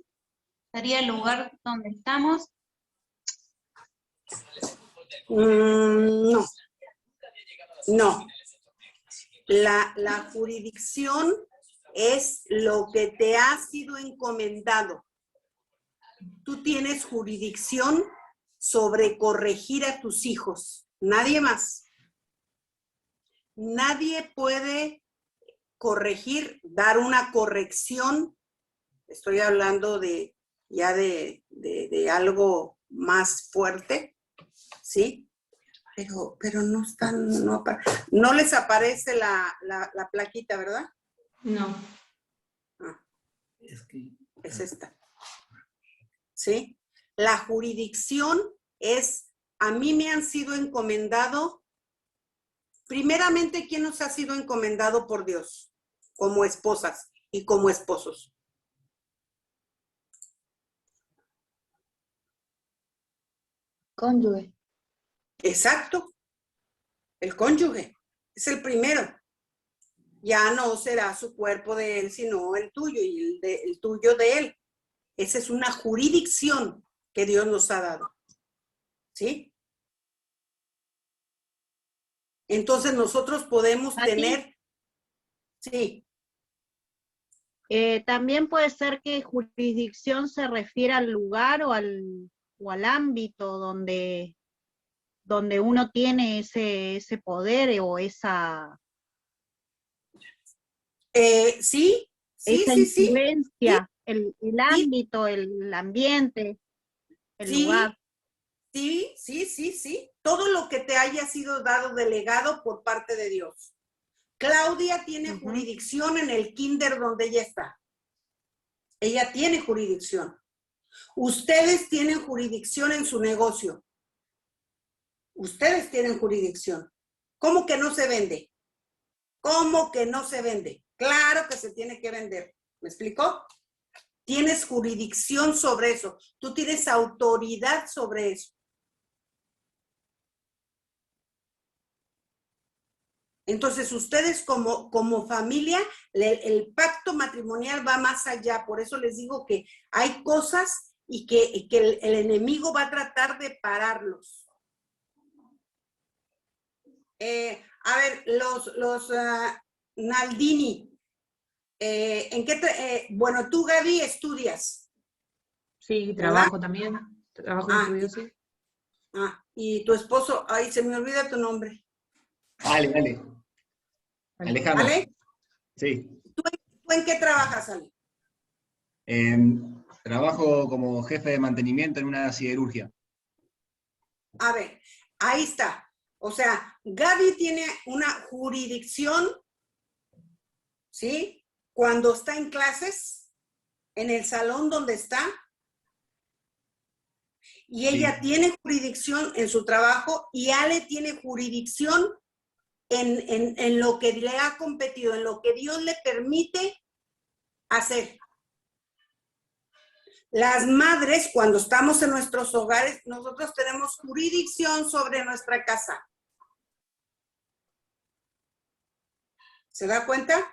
¿Sería el lugar donde estamos? No, no. La jurisdicción es lo que te ha sido encomendado. Tú tienes jurisdicción sobre corregir a tus hijos, nadie más. Nadie puede corregir, dar una corrección. Estoy hablando de ya de algo más fuerte, ¿sí? Pero no están, no les aparece la plaquita, ¿verdad? No. Ah, es esta. ¿Sí? La jurisdicción es, a mí me han sido encomendado, primeramente, ¿quién nos ha sido encomendado por Dios? Como esposas y como esposos. Cónyuge. Exacto. El cónyuge es el primero. Ya no será su cuerpo de él, sino el tuyo y el tuyo de él. Esa es una jurisdicción que Dios nos ha dado. ¿Sí? Entonces nosotros podemos tener... Sí. También puede ser que jurisdicción se refiere al lugar o al ámbito donde uno tiene ese poder o esa influencia, el ámbito, el ambiente, el lugar. Sí. Todo lo que te haya sido dado delegado por parte de Dios. Claudia tiene jurisdicción en el kinder donde ella está. Ella tiene jurisdicción. Ustedes tienen jurisdicción en su negocio. Ustedes tienen jurisdicción. ¿Cómo que no se vende? ¿Cómo que no se vende? Claro que se tiene que vender. ¿Me explicó? Tienes jurisdicción sobre eso. Tú tienes autoridad sobre eso. Entonces, ustedes como familia, el pacto matrimonial va más allá. Por eso les digo que hay cosas y que el enemigo va a tratar de pararlos. A ver, los Naldini, ¿en qué bueno, tú, Gaby, estudias? Sí, trabajo también. Trabajo en estudio, sí. Y tu esposo, ay, se me olvida tu nombre. Ale. Alejandro. ¿Ale? Sí. ¿Tú en qué trabajas, Ale? Trabajo como jefe de mantenimiento en una siderurgia. A ver, ahí está. O sea, Gaby tiene una jurisdicción, ¿sí? Cuando está en clases, en el salón donde está, y ella tiene jurisdicción en su trabajo, y Ale tiene jurisdicción en lo que le ha competido, en lo que Dios le permite hacer. Las madres, cuando estamos en nuestros hogares, nosotros tenemos jurisdicción sobre nuestra casa. ¿Se da cuenta?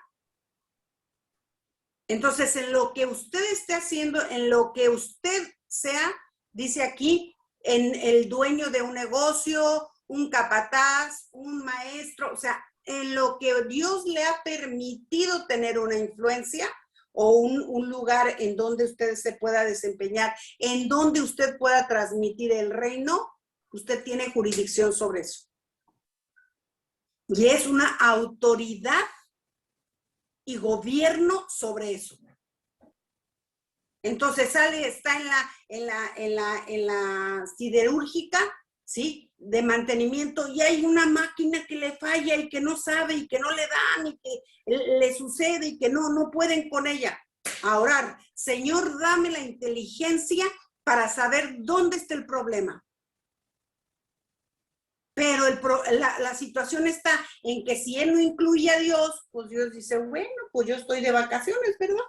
Entonces, en lo que usted esté haciendo, en lo que usted sea, dice aquí, en el dueño de un negocio, un capataz, un maestro, o sea, en lo que Dios le ha permitido tener una influencia o un lugar en donde usted se pueda desempeñar, en donde usted pueda transmitir el reino, usted tiene jurisdicción sobre eso. Y es una autoridad y gobierno sobre eso. Entonces Ale está en la siderúrgica, ¿sí? De mantenimiento, y hay una máquina que le falla y que no sabe y que no le dan y que le sucede y que no pueden con ella. A orar, Señor, dame la inteligencia para saber dónde está el problema. Pero la situación está en que si él no incluye a Dios, pues Dios dice, bueno, pues yo estoy de vacaciones, ¿verdad?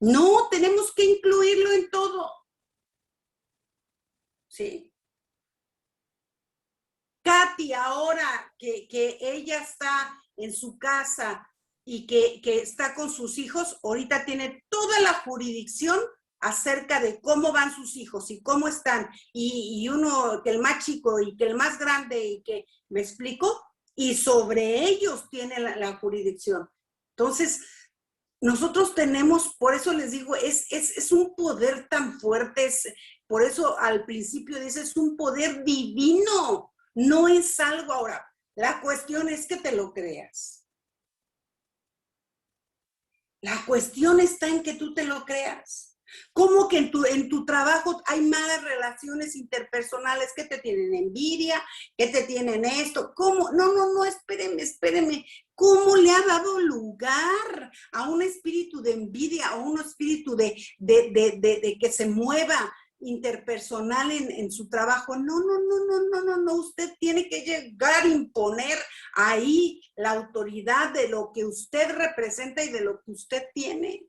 No, tenemos que incluirlo en todo. ¿Sí? Katy, ahora que ella está en su casa y que está con sus hijos, ahorita tiene toda la jurisdicción acerca de cómo van sus hijos y cómo están, y uno, que el más chico y que el más grande, y que, ¿me explico? Y sobre ellos tiene la jurisdicción. Entonces, nosotros tenemos, por eso les digo, es un poder tan fuerte, por eso al principio dice, es un poder divino, no es algo ahora. La cuestión es que te lo creas. La cuestión está en que tú te lo creas. ¿Cómo que en tu trabajo hay malas relaciones interpersonales? ¿Que te tienen envidia? ¿Que te tienen esto? ¿Cómo? No, espéreme. ¿Cómo le ha dado lugar a un espíritu de envidia, a un espíritu de que se mueva interpersonal en su trabajo? No, usted tiene que llegar a imponer ahí la autoridad de lo que usted representa y de lo que usted tiene.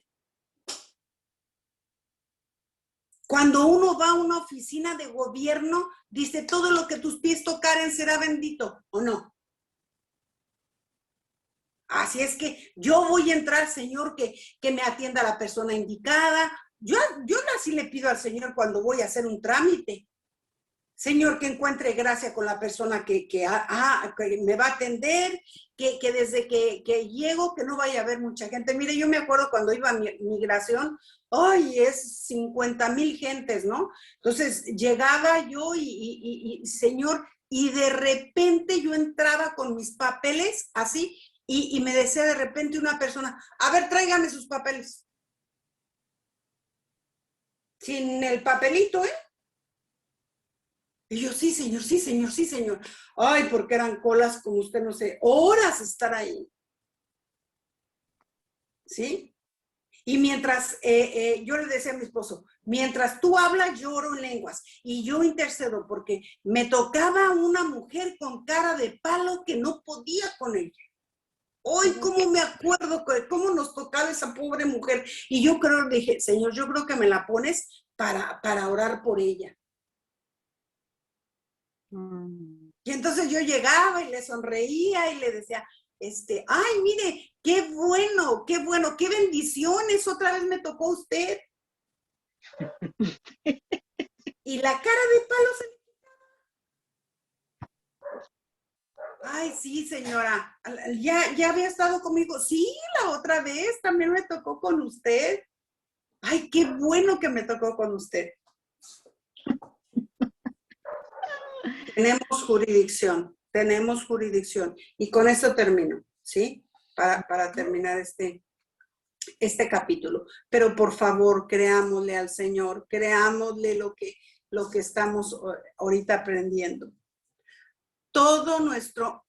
Cuando uno va a una oficina de gobierno, dice, todo lo que tus pies tocaren será bendito, ¿o no? Así es que yo voy a entrar, Señor, que me atienda la persona indicada. Yo así le pido al Señor cuando voy a hacer un trámite. Señor, que encuentre gracia con la persona que me va a atender, que desde que llego, que no vaya a haber mucha gente. Mire, yo me acuerdo cuando iba a migración, ¡ay! Es 50,000 gentes, ¿no? Entonces, llegaba yo y Señor, y de repente yo entraba con mis papeles, así, y me decía de repente una persona, a ver, tráigame sus papeles. Sin el papelito, ¿eh? Y yo, sí, señor. Ay, porque eran colas, como usted no sé, horas estar ahí. ¿Sí? Y mientras, yo le decía a mi esposo, mientras tú hablas, yo oro en lenguas. Y yo intercedo, porque me tocaba una mujer con cara de palo que no podía con ella. Hoy, cómo me acuerdo, cómo nos tocaba esa pobre mujer. Y yo dije, Señor, yo creo que me la pones para orar por ella. Y entonces yo llegaba y le sonreía y le decía, ay, mire, qué bueno, qué bendiciones, otra vez me tocó usted. Y la cara de palo se le quitaba. Ay, sí, señora, ya había estado conmigo. Sí, la otra vez también me tocó con usted. Ay, qué bueno que me tocó con usted. Tenemos jurisdicción. Y con esto termino, ¿sí? Para terminar este capítulo. Pero por favor, creámosle al Señor, creámosle lo que estamos ahorita aprendiendo. Todo nuestro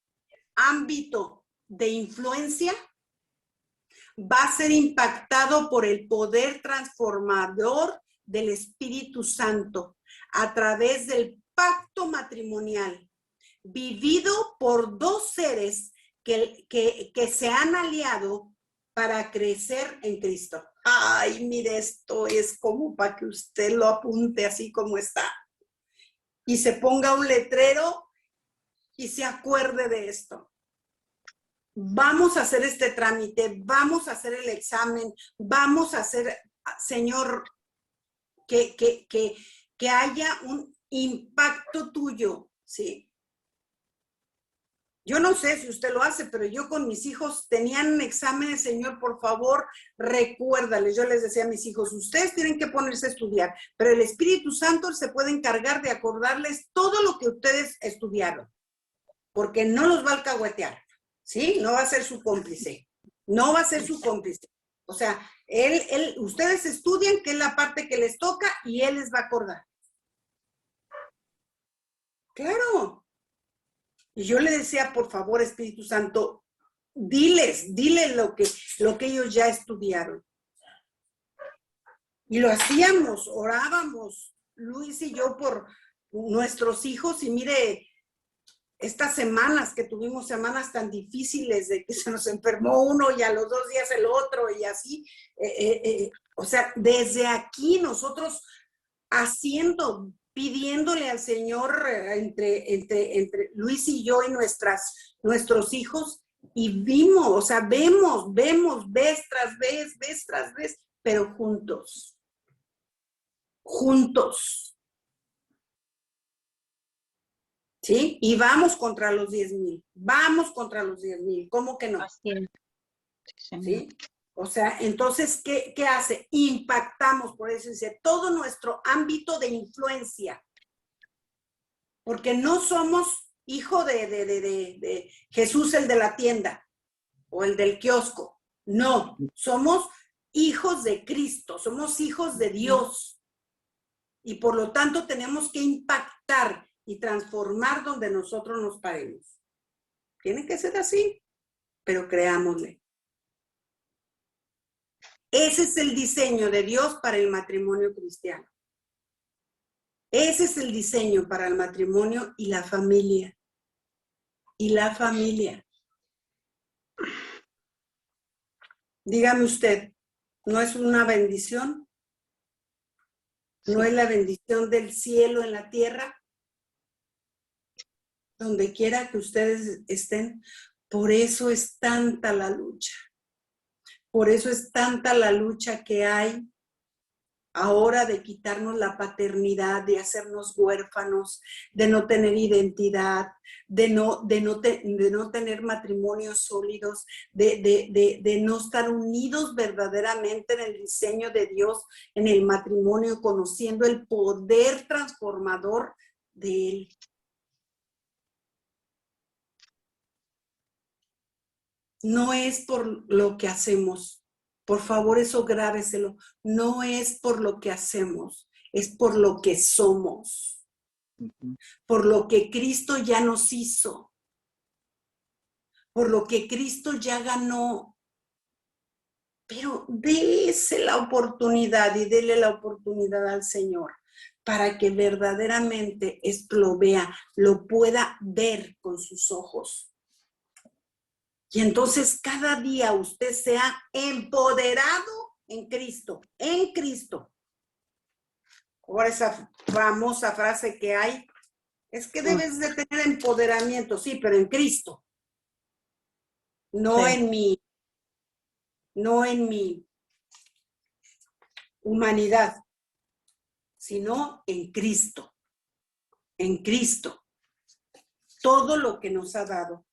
ámbito de influencia va a ser impactado por el poder transformador del Espíritu Santo a través del pacto matrimonial vivido por dos seres que se han aliado para crecer en Cristo. Ay, mire, esto es como para que usted lo apunte así como está y se ponga un letrero y se acuerde de esto. Vamos a hacer este trámite, vamos a hacer el examen, vamos a hacer, Señor, que haya un impacto tuyo, ¿sí? Yo no sé si usted lo hace, pero yo con mis hijos tenían exámenes, Señor, por favor, recuérdales. Yo les decía a mis hijos, ustedes tienen que ponerse a estudiar, pero el Espíritu Santo se puede encargar de acordarles todo lo que ustedes estudiaron, porque no los va a alcahuetear, ¿sí? No va a ser su cómplice, no va a ser su cómplice. O sea, ustedes estudian, que es la parte que les toca, y él les va a acordar. Claro. Y yo le decía, por favor, Espíritu Santo, diles lo que ellos ya estudiaron. Y lo hacíamos, orábamos, Luis y yo, por nuestros hijos. Y mire, estas semanas que tuvimos, semanas tan difíciles de que se nos enfermó uno y a los 2 días el otro y así. O sea, desde aquí nosotros haciendo pidiéndole al Señor entre Luis y yo y nuestros hijos, y vemos, vez tras vez, pero juntos. ¿Sí? Y vamos contra los 10,000, ¿cómo que no? Así es. Sí, ¿Sí? O sea, entonces, ¿qué hace? Impactamos, por eso dice, todo nuestro ámbito de influencia. Porque no somos hijo de Jesús el de la tienda o el del kiosco. No, somos hijos de Cristo, somos hijos de Dios. Y por lo tanto tenemos que impactar y transformar donde nosotros nos paremos. Tiene que ser así, pero creámosle. Ese es el diseño de Dios para el matrimonio cristiano. Ese es el diseño para el matrimonio y la familia. Dígame usted, ¿no es una bendición? ¿No es la bendición del cielo en la tierra? Donde quiera que ustedes estén, por eso es tanta la lucha. Por eso es tanta la lucha que hay ahora de quitarnos la paternidad, de hacernos huérfanos, de no tener identidad, de no tener matrimonios sólidos, de no estar unidos verdaderamente en el diseño de Dios, en el matrimonio, conociendo el poder transformador de Él. No es por lo que hacemos. Por favor, eso grábeselo. No es por lo que hacemos, es por lo que somos. Por lo que Cristo ya nos hizo. Por lo que Cristo ya ganó. Pero dése la oportunidad y dele la oportunidad al Señor para que verdaderamente esto lo vea, lo pueda ver con sus ojos. Y entonces cada día usted sea empoderado en Cristo, en Cristo. Ahora esa famosa frase que hay, es que debes de tener empoderamiento, sí, pero en Cristo. No en mi humanidad, sino en Cristo. En Cristo. Todo lo que nos ha dado.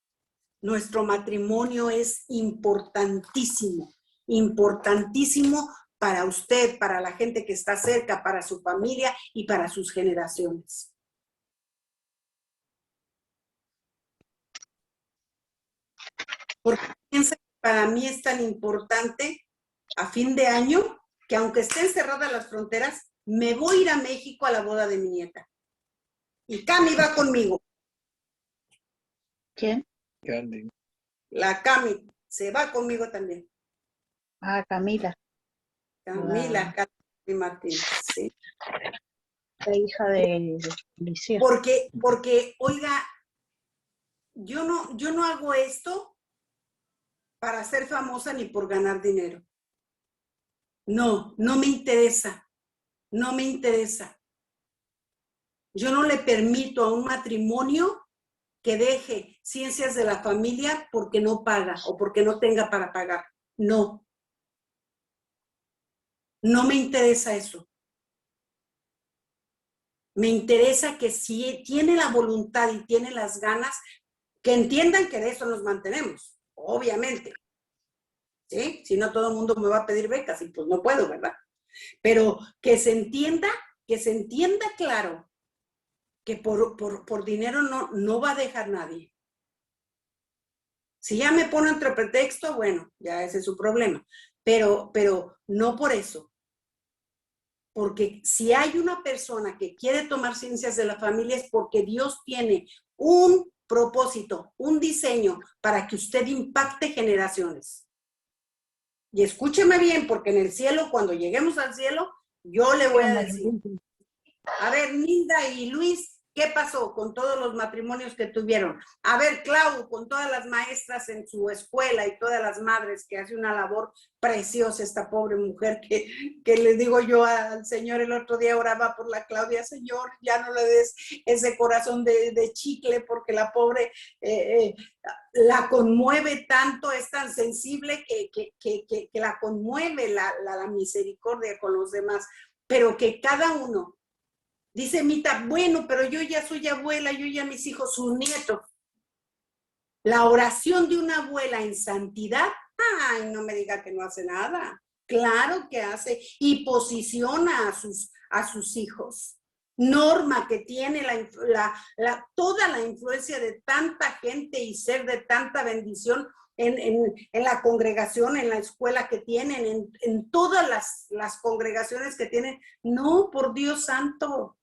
Nuestro matrimonio es importantísimo, importantísimo para usted, para la gente que está cerca, para su familia y para sus generaciones. Porque piensa que para mí es tan importante a fin de año que aunque estén cerradas las fronteras, me voy a ir a México a la boda de mi nieta. Y Cami va conmigo. ¿Quién? Grande. La Cami se va conmigo también. Ah, Camila. Camila, Cami Martínez, sí. La hija de Liceo. Porque, oiga, yo no hago esto para ser famosa ni por ganar dinero. No me interesa. No me interesa. Yo no le permito a un matrimonio que deje ciencias de la familia porque no paga o porque no tenga para pagar. No. No me interesa eso. Me interesa que si tiene la voluntad y tiene las ganas, que entiendan que de eso nos mantenemos, obviamente. ¿Sí? Si no, todo el mundo me va a pedir becas y pues no puedo, ¿verdad? Pero que se entienda claro que por dinero no va a dejar nadie. Si ya me pone entre pretexto, bueno, ya ese es su problema. Pero no por eso. Porque si hay una persona que quiere tomar ciencias de la familia es porque Dios tiene un propósito, un diseño para que usted impacte generaciones. Y escúcheme bien, porque en el cielo, cuando lleguemos al cielo, yo le voy a decir, a ver, Nilda y Luis, ¿Qué pasó con todos los matrimonios que tuvieron? A ver, Clau, con todas las maestras en su escuela y todas las madres que hace una labor preciosa esta pobre mujer que le digo yo al Señor el otro día, oraba por la Claudia, Señor, ya no le des ese corazón de chicle porque la pobre la conmueve tanto, es tan sensible que la conmueve la misericordia con los demás, pero que cada uno. Dice Mita, bueno, pero yo ya soy abuela, yo ya mis hijos, sus nietos. La oración de una abuela en santidad, ay, no me diga que no hace nada. Claro que hace y posiciona a sus hijos. Norma, que tiene toda la influencia de tanta gente y ser de tanta bendición en la congregación, en la escuela que tienen, en todas las congregaciones que tienen. No, por Dios santo.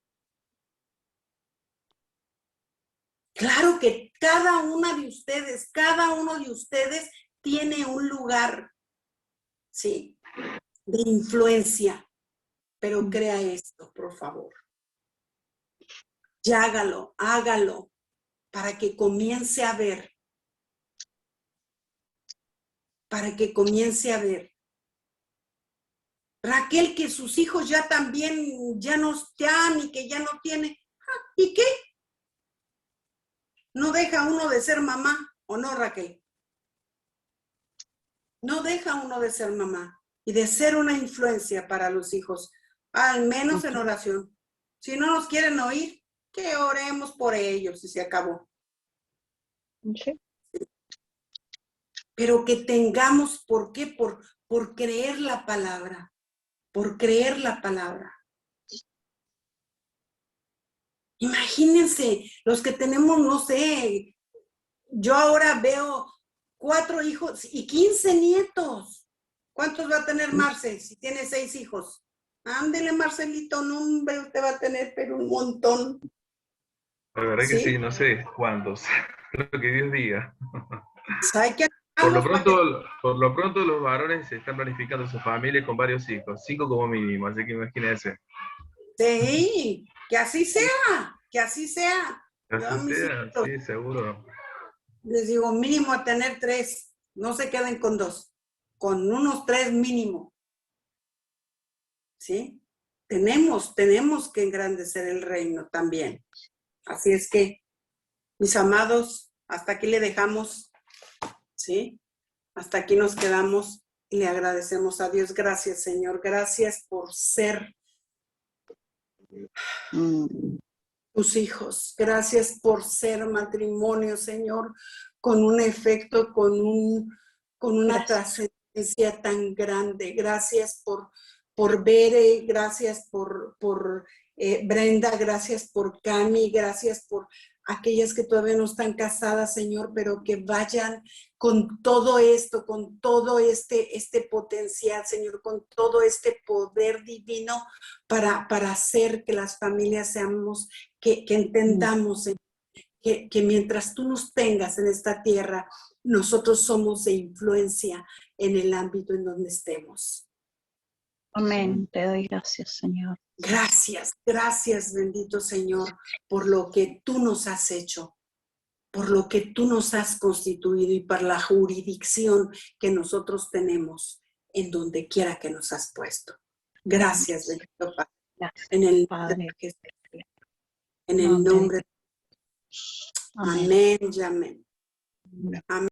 Claro que cada uno de ustedes tiene un lugar, sí, de influencia, pero crea esto, por favor. Ya hágalo, para que comience a ver. Raquel, que sus hijos ya también, ya no están y que ya no tiene. ¿Y qué? ¿No deja uno de ser mamá o no, Raquel? No deja uno de ser mamá y de ser una influencia para los hijos, al menos en oración. Si no nos quieren oír, que oremos por ellos y se acabó. Sí. Pero que tengamos, ¿por qué? Por creer la palabra, por creer la palabra. Imagínense, los que tenemos, no sé, yo ahora veo 4 hijos y 15 nietos. ¿Cuántos va a tener Marce si tiene 6 hijos? Ándele, Marcelito, no, hombre, usted va a tener pero un montón. La verdad que sí, no sé cuántos, lo que Dios diga. ¿Sabe qué? Por lo pronto los varones están planificando su familia con varios hijos, 5 como mínimo, así que imagínense. Sí, que así sea, que así sea. Así sea, sí, seguro. Les digo, mínimo a tener 3, no se queden con 2, con unos 3 mínimo. ¿Sí? Tenemos que engrandecer el reino también. Así es que, mis amados, hasta aquí le dejamos, ¿sí? Hasta aquí nos quedamos y le agradecemos a Dios. Gracias, Señor. Gracias por ser tus hijos. Gracias por ser matrimonio, Señor, con un efecto, con una trascendencia tan grande. Gracias por Bere, gracias por Brenda, gracias por Cami, gracias por aquellas que todavía no están casadas, Señor, pero que vayan con todo esto, con todo este potencial, Señor, con todo este poder divino para hacer que las familias seamos, que entendamos, Señor, que mientras tú nos tengas en esta tierra, nosotros somos de influencia en el ámbito en donde estemos. Amén. Te doy gracias, Señor. Gracias, gracias, bendito Señor, por lo que tú nos has hecho, por lo que tú nos has constituido y por la jurisdicción que nosotros tenemos en donde quiera que nos has puesto. Gracias, bendito Padre. Gracias, En el Padre. nombre de Jesús. En el nombre de Jesús. Amén y amén. Amén.